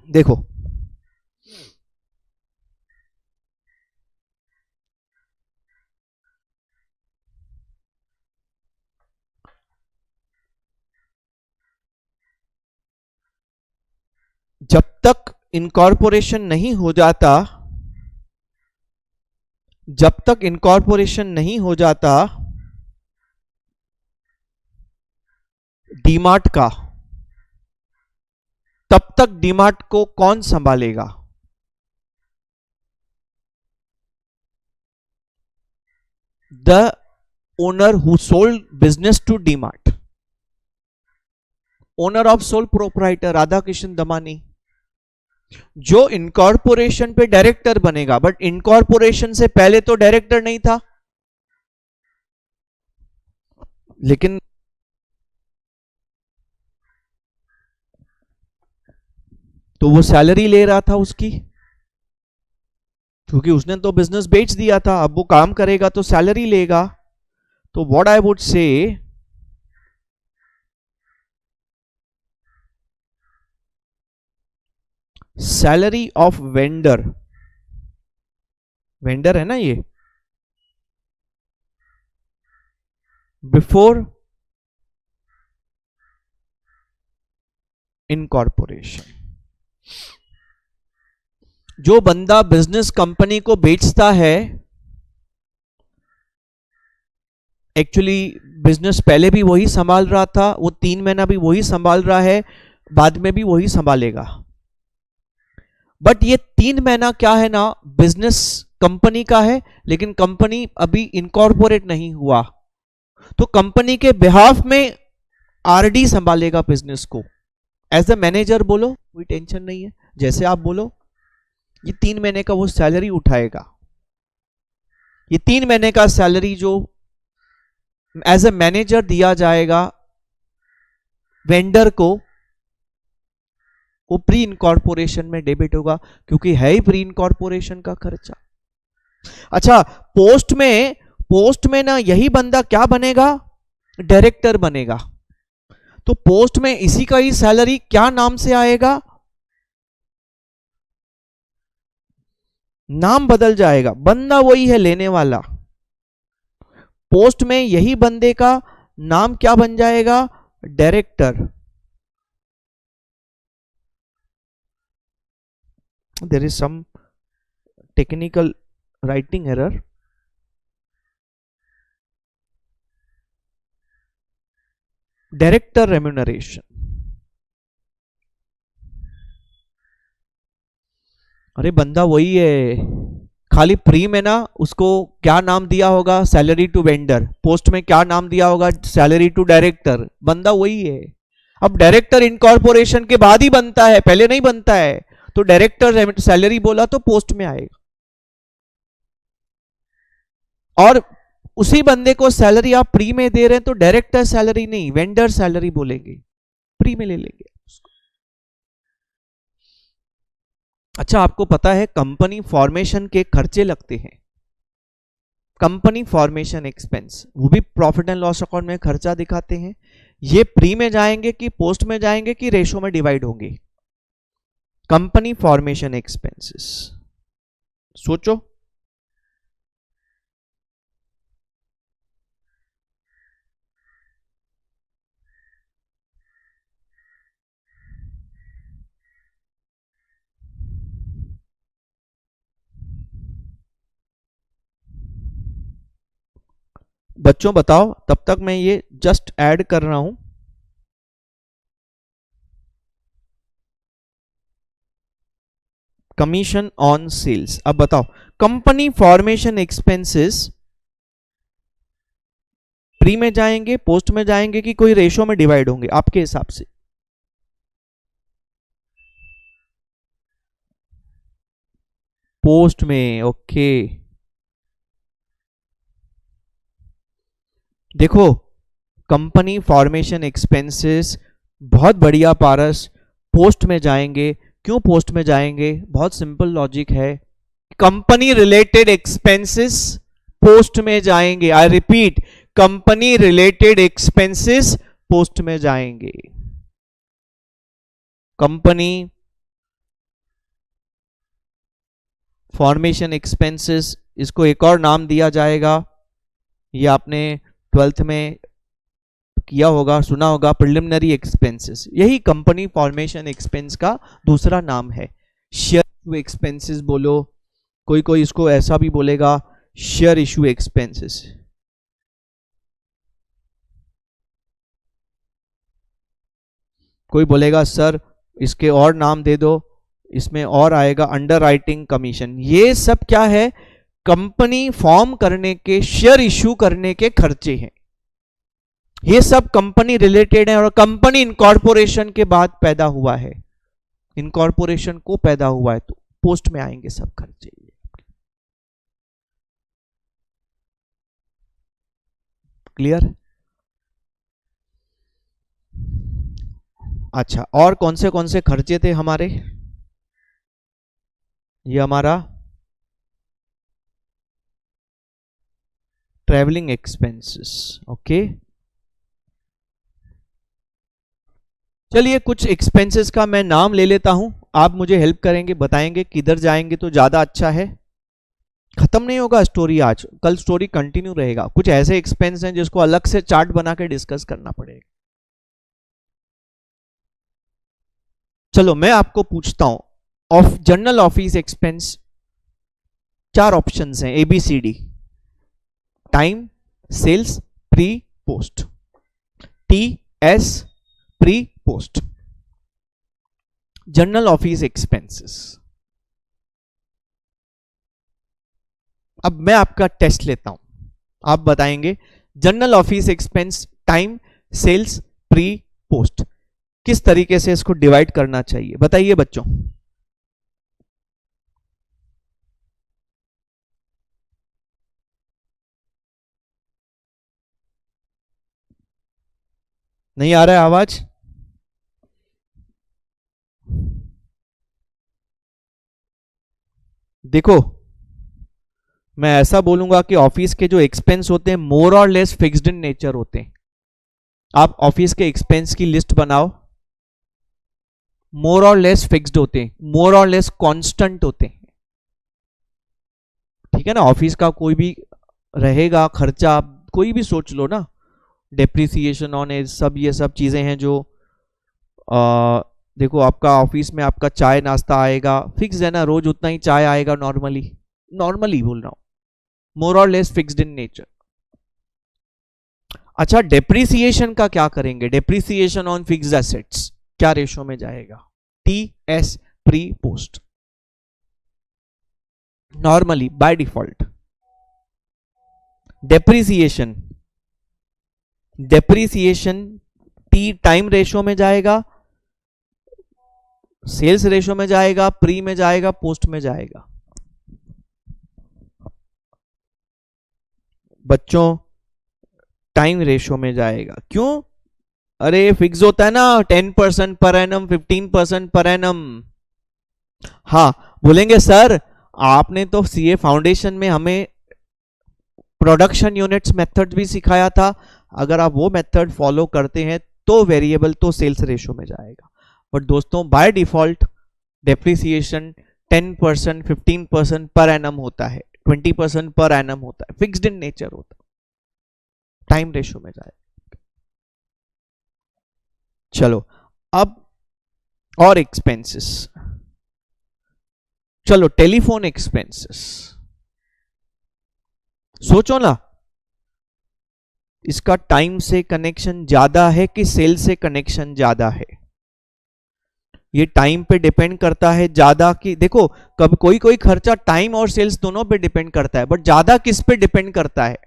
देखो जब तक इनकॉर्पोरेशन नहीं हो जाता, जब तक इनकॉर्पोरेशन नहीं हो जाता डीमार्ट का, तब तक डीमार्ट को कौन संभालेगा? The owner who sold business to DMart, owner of sole proprietor Radha Krishna Damani. जो इनकॉर्पोरेशन पे डायरेक्टर बनेगा, बट इनकॉर्पोरेशन से पहले तो डायरेक्टर नहीं था, लेकिन तो वो सैलरी ले रहा था उसकी, क्योंकि उसने तो बिजनेस बेच दिया था, अब वो काम करेगा तो सैलरी लेगा। तो what I would say, salary of vendor, vendor है ना ये, बिफोर इनकॉर्पोरेशन। जो बंदा बिजनेस कंपनी को बेचता है, एक्चुअली बिजनेस पहले भी वही संभाल रहा था, वो 3 महीना भी वही संभाल रहा है, बाद में भी वही संभालेगा। बट ये 3 महीना क्या है ना, बिजनेस कंपनी का है, लेकिन कंपनी अभी इनकॉर्पोरेट नहीं हुआ, तो कंपनी के बिहाफ में आरडी संभालेगा बिजनेस को। एज अ मैनेजर बोलो, कोई टेंशन नहीं है, जैसे आप बोलो, ये 3 महीने का वो सैलरी उठाएगा। ये 3 महीने का सैलरी जो एज अ मैनेजर दिया जाएगा वेंडर को, वो प्री इनकॉर्पोरेशन में डेबिट होगा, क्योंकि है ही प्री इनकॉर्पोरेशन का खर्चा। अच्छा, पोस्ट में ना यही बंदा क्या बनेगा, डायरेक्टर बनेगा, तो पोस्ट में इसी का ही सैलरी क्या नाम से आएगा, नाम बदल जाएगा, बंदा वही है लेने वाला, पोस्ट में यही बंदे का नाम क्या बन जाएगा, director. There is some technical writing error. Director remuneration, अरे बंदा वही है, खाली प्री में ना उसको क्या नाम दिया होगा, सैलरी टू वेंडर, पोस्ट में क्या नाम दिया होगा, सैलरी टू डायरेक्टर, बंदा वही है। अब डायरेक्टर इनकॉर्पोरेशन के बाद ही बनता है, पहले नहीं बनता है, तो डायरेक्टर सैलरी बोला तो पोस्ट में आएगा, और उसी बंदे को सैलरी आप प्री में दे रहे हैं तो डायरेक्टर सैलरी नहीं, वेंडर सैलरी बोलेंगे, प्री में ले लेंगे उसको। अच्छा, आपको पता है कंपनी फॉर्मेशन के खर्चे लगते हैं, कंपनी फॉर्मेशन एक्सपेंस, वो भी प्रॉफिट एंड लॉस अकाउंट में खर्चा दिखाते हैं। ये प्री में जाएंगे कि पोस्ट में जाएंगे कि रेशो में डिवाइड होंगे, कंपनी फॉर्मेशन एक्सपेंसेस, सोचो। बच्चों बताओ, तब तक मैं ये जस्ट ऐड कर रहा हूं। कमीशन ऑन सेल्स, अब बताओ कंपनी फॉर्मेशन एक्सपेंसेस प्री में जाएंगे, पोस्ट में जाएंगे कि कोई रेशो में डिवाइड होंगे आपके हिसाब से? पोस्ट में, ओके। देखो, कंपनी फॉर्मेशन एक्सपेंसेस, बहुत बढ़िया पारस, पोस्ट में जाएंगे। क्यों पोस्ट में जाएंगे? बहुत सिंपल लॉजिक है, कंपनी रिलेटेड एक्सपेंसेस पोस्ट में जाएंगे। I repeat, company related expenses post में जाएंगे। कंपनी फॉर्मेशन एक्सपेंसेस, इसको एक और नाम दिया जाएगा, ये आपने 12th में किया होगा, सुना होगा, प्रिलिमिनरी एक्सपेंसेस। यही कंपनी फॉर्मेशन एक्सपेंस का दूसरा नाम है। शेयर इशू एक्सपेंसेस बोलो, कोई कोई इसको ऐसा भी बोलेगा, शेयर इशू एक्सपेंसेस। कोई बोलेगा सर इसके और नाम दे दो, इसमें और आएगा अंडरराइटिंग कमीशन। ये सब क्या है? कंपनी फॉर्म करने के, शेयर इशू करने के खर्चे हैं। ये सब कंपनी रिलेटेड है और कंपनी इनकॉर्पोरेशन के बाद पैदा हुआ है। इनकॉर्पोरेशन को पैदा हुआ है तो पोस्ट में आएंगे सब खर्चे। क्लियर? अच्छा, और कौन से खर्चे थे हमारे? ये हमारा ट्रैवलिंग एक्सपेंसेस। ओके, चलिए कुछ एक्सपेंसेस का मैं नाम ले लेता हूं, आप मुझे हेल्प करेंगे, बताएंगे किधर जाएंगे तो ज्यादा अच्छा है। खत्म नहीं होगा स्टोरी आज, कल स्टोरी कंटिन्यू रहेगा। कुछ ऐसे एक्सपेंस हैं जिसको अलग से चार्ट बना के डिस्कस करना पड़ेगा। चलो मैं आपको पूछता हूं, of general office expense 4 options हैं, ABCD: time, sales, pre, post. TS pre post, general office expenses. अब मैं आपका टेस्ट लेता हूं, आप बताएंगे general office expense, time, sales, pre, post, किस तरीके से इसको डिवाइड करना चाहिए, बताइए बच्चों। नहीं आ रहा है आवाज? देखो मैं ऐसा बोलूंगा कि ऑफिस के जो एक्सपेंस होते हैं मोर और लेस फिक्स्ड इन नेचर होते हैं। आप ऑफिस के एक्सपेंस की लिस्ट बनाओ, मोर और लेस फिक्स्ड होते हैं, मोर और लेस कांस्टेंट होते हैं। ठीक है ना, ऑफिस का कोई भी रहेगा खर्चा, कोई भी सोच लो ना, डेप्रिसिएशन ऑन एज, सब ये सब चीजें हैं जो देखो आपका ऑफिस में आपका चाय नाश्ता आएगा, फिक्स है ना, रोज उतना ही चाय आएगा नॉर्मली, नॉर्मली बोल रहा हूं, मोर और लेस फिक्स्ड इन नेचर। अच्छा, डेप्रिसिएशन का क्या करेंगे? डेप्रिसिएशन ऑन फिक्स्ड एसेट्स क्या रेशो में जाएगा? TS pre post, normally by default. Depreciation T time ratio में जाएगा, सेल्स रेशो में जाएगा, प्री में जाएगा, पोस्ट में जाएगा। बच्चों टाइम रेशो में जाएगा। क्यों? अरे फिक्स होता है ना, 10% पर एनम, 15% पर एनम। हाँ बोलेंगे सर आपने तो CA फाउंडेशन में हमें प्रोडक्शन यूनिट्स मेथड भी सिखाया था, अगर आप वो मेथड फॉलो करते हैं तो वेरिएबल तो सेल्स रेशो में जाएगा। बट दोस्तों by default depreciation 10%, 15% per annum होता है, 20% पर एनम होता है, फिक्स्ड इन नेचर होता है, टाइम रेशो में जाएगा। चलो अब और एक्सपेंसेस, चलो टेलीफोन एक्सपेंसेस, सोचो ना, इसका टाइम से कनेक्शन ज्यादा है कि सेल से कनेक्शन ज्यादा है? ये टाइम पे डिपेंड करता है ज्यादा कि, देखो कब कोई खर्चा टाइम और सेल्स दोनों पे डिपेंड करता है, बट ज्यादा किस पे डिपेंड करता है?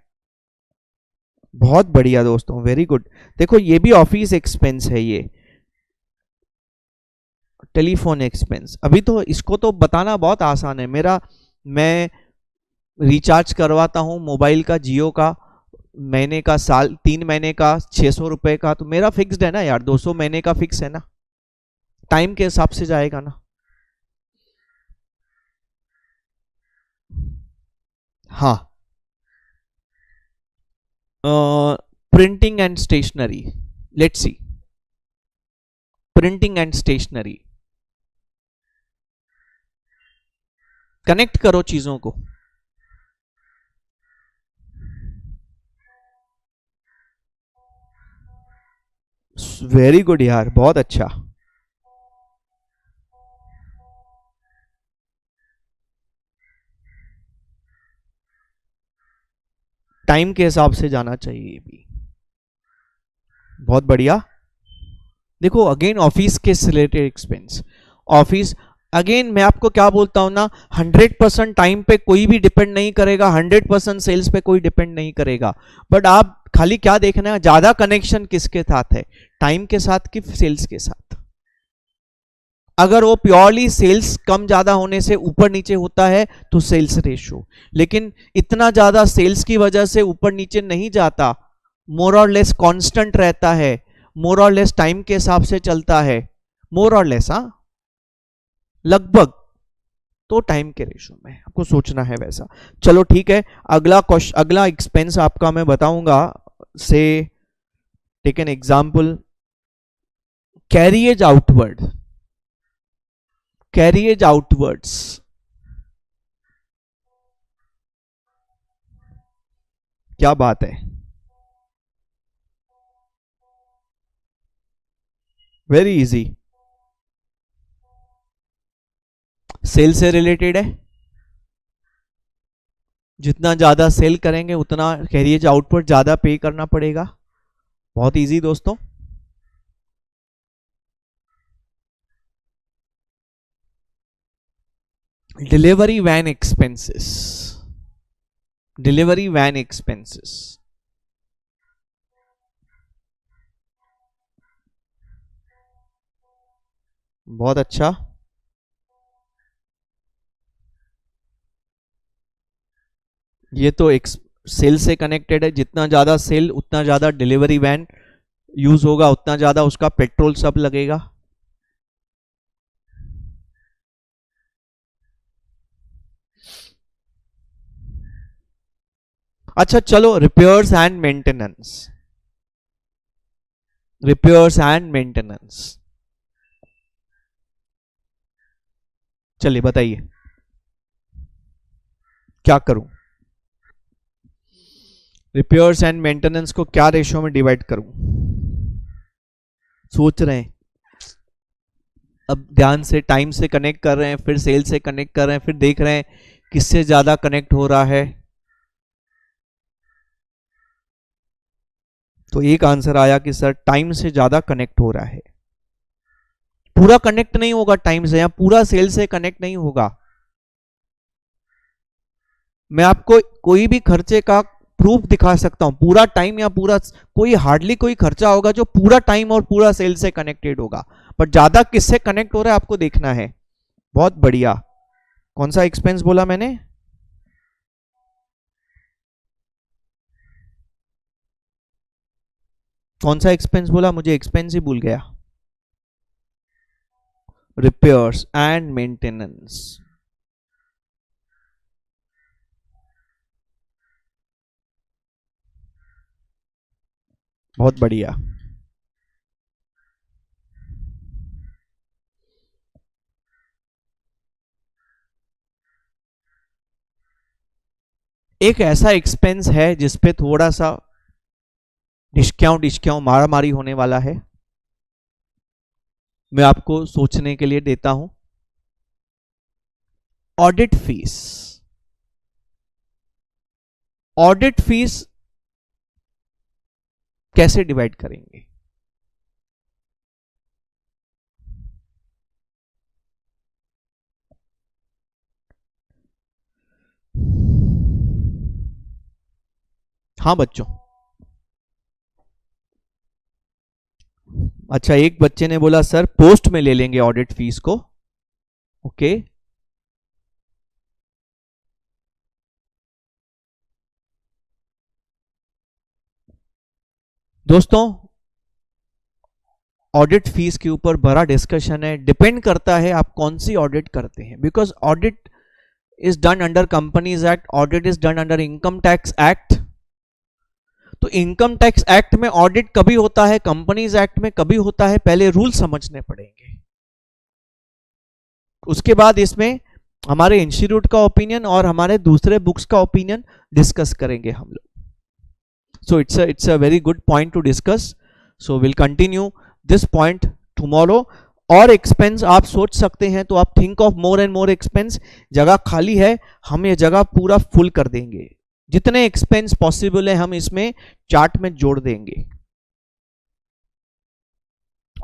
बहुत बढ़िया दोस्तों, वेरी गुड। देखो ये भी ऑफिस एक्सपेंस है, ये टेलीफोन एक्सपेंस। अभी तो इसको तो बताना बहुत आसान है, मैं रिचार्ज करवाता हूं मोबाइल का, जियो का, महीने का, 3 महीने का 600 रुपए का, तो मेरा फिक्स्ड है ना यार, 200 महीने का फिक्स है ना, टाइम के हिसाब से जाएगा ना। हाँ, printing and stationery, let's see, printing and stationery, connect करो चीजों को। वेरी गुड यार, बहुत अच्छा। टाइम के हिसाब से जाना चाहिए भी, बहुत बढ़िया। देखो अगेन ऑफिस के रिलेटेड एक्सपेंस, ऑफिस अगेन मैं आपको क्या बोलता हूं ना, 100% टाइम पे कोई भी डिपेंड नहीं करेगा, 100% सेल्स पे कोई डिपेंड नहीं करेगा, बट आप खाली क्या देखना है, ज्यादा कनेक्शन किसके साथ है, टाइम के साथ कि सेल्स के साथ। अगर वो प्योरली सेल्स कम ज्यादा होने से ऊपर नीचे होता है तो सेल्स रेशियो, लेकिन इतना ज्यादा सेल्स की वजह से ऊपर नीचे नहीं जाता, मोर और लेस कांस्टेंट रहता है, मोर और लेस टाइम के हिसाब से चलता है, मोर और लेस, हाँ लगभग, तो टाइम के रेशियो में आपको सोचना है वैसा। चलो ठीक है, अगला क्वेश्चन, अगला एक्सपेंस आपका मैं बताऊंगा। से take an example, carriage outward, carriage outwards, क्या बात है, वेरी इजी, सेल से रिलेटेड है, जितना ज्यादा सेल करेंगे उतना कैरिएज आउटवर्ड ज्यादा पे करना पड़ेगा, बहुत इजी दोस्तों। Delivery van expenses, delivery van expenses, बहुत अच्छा, ये तो एक सेल से कनेक्टेड है, जितना ज्यादा सेल उतना ज्यादा डिलीवरी वैन यूज होगा, उतना ज्यादा उसका पेट्रोल सब लगेगा। अच्छा चलो, repairs and maintenance, repairs and maintenance, चलिए बताइए क्या करूं, रिपेयर्स एंड मेंटेनेंस को क्या रेशियो में डिवाइड करूं, सोच रहे हैं, अब ध्यान से, टाइम से कनेक्ट कर रहे हैं, फिर सेल से कनेक्ट कर रहे हैं, फिर देख रहे हैं किससे ज्यादा कनेक्ट हो रहा है, तो एक आंसर आया कि सर टाइम से ज्यादा कनेक्ट हो रहा है, पूरा कनेक्ट नहीं होगा टाइम से, या पूरा सेल से कनेक्ट नहीं होगा। मैं आपको कोई भी खर्चे का प्रूफ दिखा सकता हूं, पूरा टाइम या पूरा, कोई हार्डली कोई खर्चा होगा जो पूरा टाइम और पूरा सेल से कनेक्टेड होगा, पर ज्यादा किससे कनेक्ट हो रहा है आपको देखना है। बहुत बढ़िया, कौन सा एक्सपेंस बोला मैंने, कौन सा एक्सपेंस बोला, मुझे एक्सपेंस ही भूल गया, रिपेयर्स एंड मेंटेनेंस, बहुत बढ़िया। एक ऐसा एक्सपेंस है जिसपे थोड़ा सा डिस्काउंट डिस्काउंट मारा मारी होने वाला है, मैं आपको सोचने के लिए देता हूं, ऑडिट फीस, ऑडिट फीस कैसे डिवाइड करेंगे, हाँ बच्चों, अच्छा एक बच्चे ने बोला सर पोस्ट में ले लेंगे ऑडिट फीस को, ओके, दोस्तों ऑडिट फीस के ऊपर बड़ा डिस्कशन है, डिपेंड करता है आप कौन सी ऑडिट करते हैं, because audit is done under companies act, audit is done under income tax act, तो इनकम टैक्स एक्ट में ऑडिट कभी होता है, कंपनीज एक्ट में कभी होता है, पहले रूल समझने पड़ेंगे, उसके बाद इसमें हमारे इंस्टीट्यूट का ओपिनियन और हमारे दूसरे बुक्स का ओपिनियन डिस्कस करेंगे हम लोग। So it's a very good point two discuss, so will continue this point tomorrow. और एक्सपेंस आप सोच सकते हैं, तो आप think of more and more expense, जगह खाली है, हम ये जगह पूरा फुल कर देंगे, जितने एक्सपेंस पॉसिबल है हम इसमें चार्ट में जोड़ देंगे।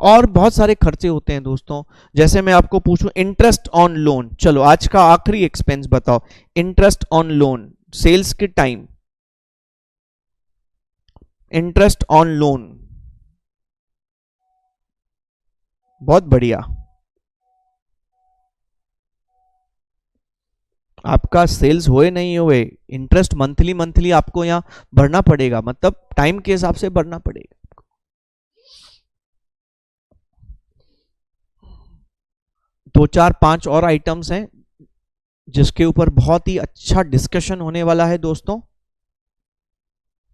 और बहुत सारे खर्चे होते हैं दोस्तों, जैसे मैं आपको पूछूं इंटरेस्ट ऑन लोन, चलो आज का आखिरी एक्सपेंस बताओ, इंटरेस्ट ऑन लोन, सेल्स के टाइम, इंटरेस्ट ऑन लोन, बहुत बढ़िया, आपका सेल्स हुए नहीं हुए, इंटरेस्ट मंथली मंथली आपको यहाँ भरना पड़ेगा, मतलब टाइम के हिसाब से भरना पड़ेगा। 2 4 5 और आइटम्स हैं जिसके ऊपर बहुत ही अच्छा डिस्कशन होने वाला है दोस्तों।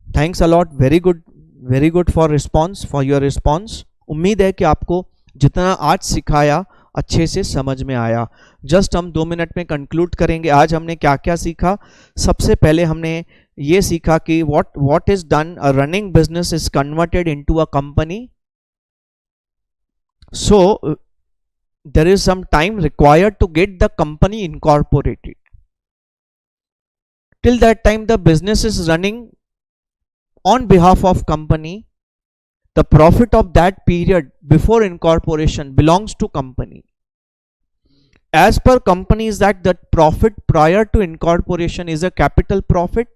Thanks a lot, very good for response, for your response. उम्मीद है कि आपको जितना आज सिखाया अच्छे से समझ में आया। जस्ट हम 2 मिनट में कंक्लूड करेंगे। आज हमने क्या क्या सीखा। सबसे पहले हमने ये सीखा कि what is done, a running business is converted into a company, so there is some time required to get the company incorporated. Till that time the business is running on behalf of company. The profit of that period before incorporation belongs to company. As per companies that the profit prior to incorporation is a capital profit,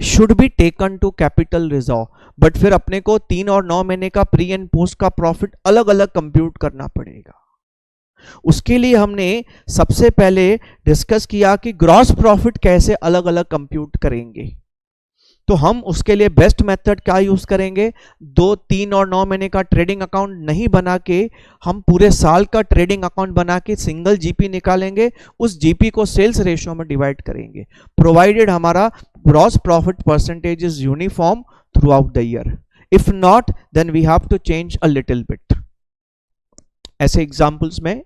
should be taken to capital reserve. But फिर अपने को 3 और 9 महीने का pre and post का profit अलग अलग compute करना पड़ेगा। उसके लिए हमने सबसे पहले डिस्कस किया कि ग्रॉस प्रॉफिट कैसे अलग अलग कंप्यूट करेंगे। तो हम उसके लिए बेस्ट मेथड क्या यूज करेंगे, 2 3 और 9 महीने का ट्रेडिंग अकाउंट नहीं बना के हम पूरे साल का ट्रेडिंग अकाउंट बना के सिंगल जीपी निकालेंगे, उस जीपी को सेल्स रेशियो में डिवाइड करेंगे, प्रोवाइडेड हमारा gross profit percentage is uniform throughout the year. If not then we have to change a little bit. ऐसे एग्जांपल्स में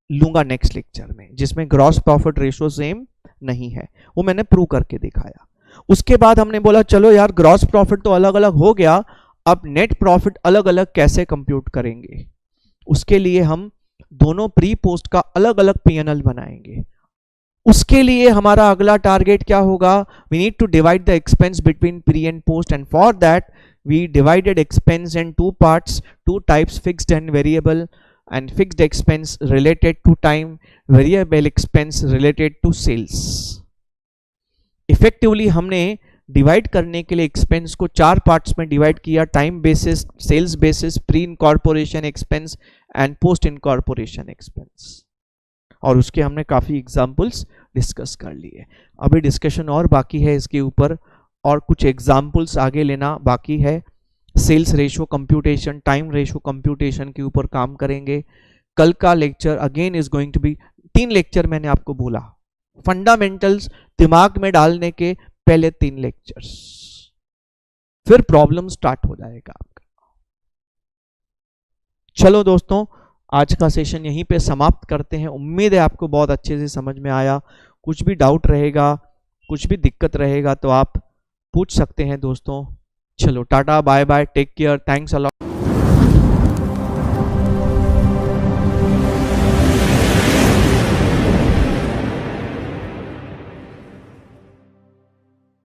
लूंगा नेक्स्ट लेक्चर में, जिसमें ग्रॉस प्रॉफिट रेशियो सेम नहीं है, वो मैंने प्रूव करके दिखाया। उसके बाद हमने बोला चलो यार ग्रॉस प्रॉफिट तो अलग अलग हो गया, अब नेट प्रॉफिट अलग अलग कैसे कंप्यूट करेंगे। उसके लिए हम दोनों प्री पोस्ट का अलग अलग पीएनएल बनाएंगे। उसके लिए हमारा अगला टारगेट क्या होगा, we need to divide the expense between pre and post, and for that we divided expense in 2 parts, 2 types, fixed and variable, and fixed expense related to time, variable expense related to sales. Effectively हमने divide करने के लिए expense को 4 parts में divide किया, time basis, sales basis, pre incorporation expense and post incorporation expense, और उसके हमने काफ़ी एग्जाम्पल्स डिस्कस कर लिए। अभी डिस्कशन और बाकी है इसके ऊपर, और कुछ एग्जाम्पल्स आगे लेना बाकी है। Sales ratio computation, time ratio computation के ऊपर काम करेंगे। कल का lecture again is going to be 3 lecture मैंने आपको बोला, फंडामेंटल्स दिमाग में डालने के पहले 3 लेक्चर्स, फिर प्रॉब्लम स्टार्ट हो जाएगा आपका। चलो दोस्तों, आज का सेशन यहीं पे समाप्त करते हैं। उम्मीद है आपको बहुत अच्छे से समझ में आया। कुछ भी डाउट रहेगा, कुछ भी दिक्कत रहेगा तो आप पूछ सकते हैं दोस्तों। चलो टाटा, bye bye, take care, thanks a lot.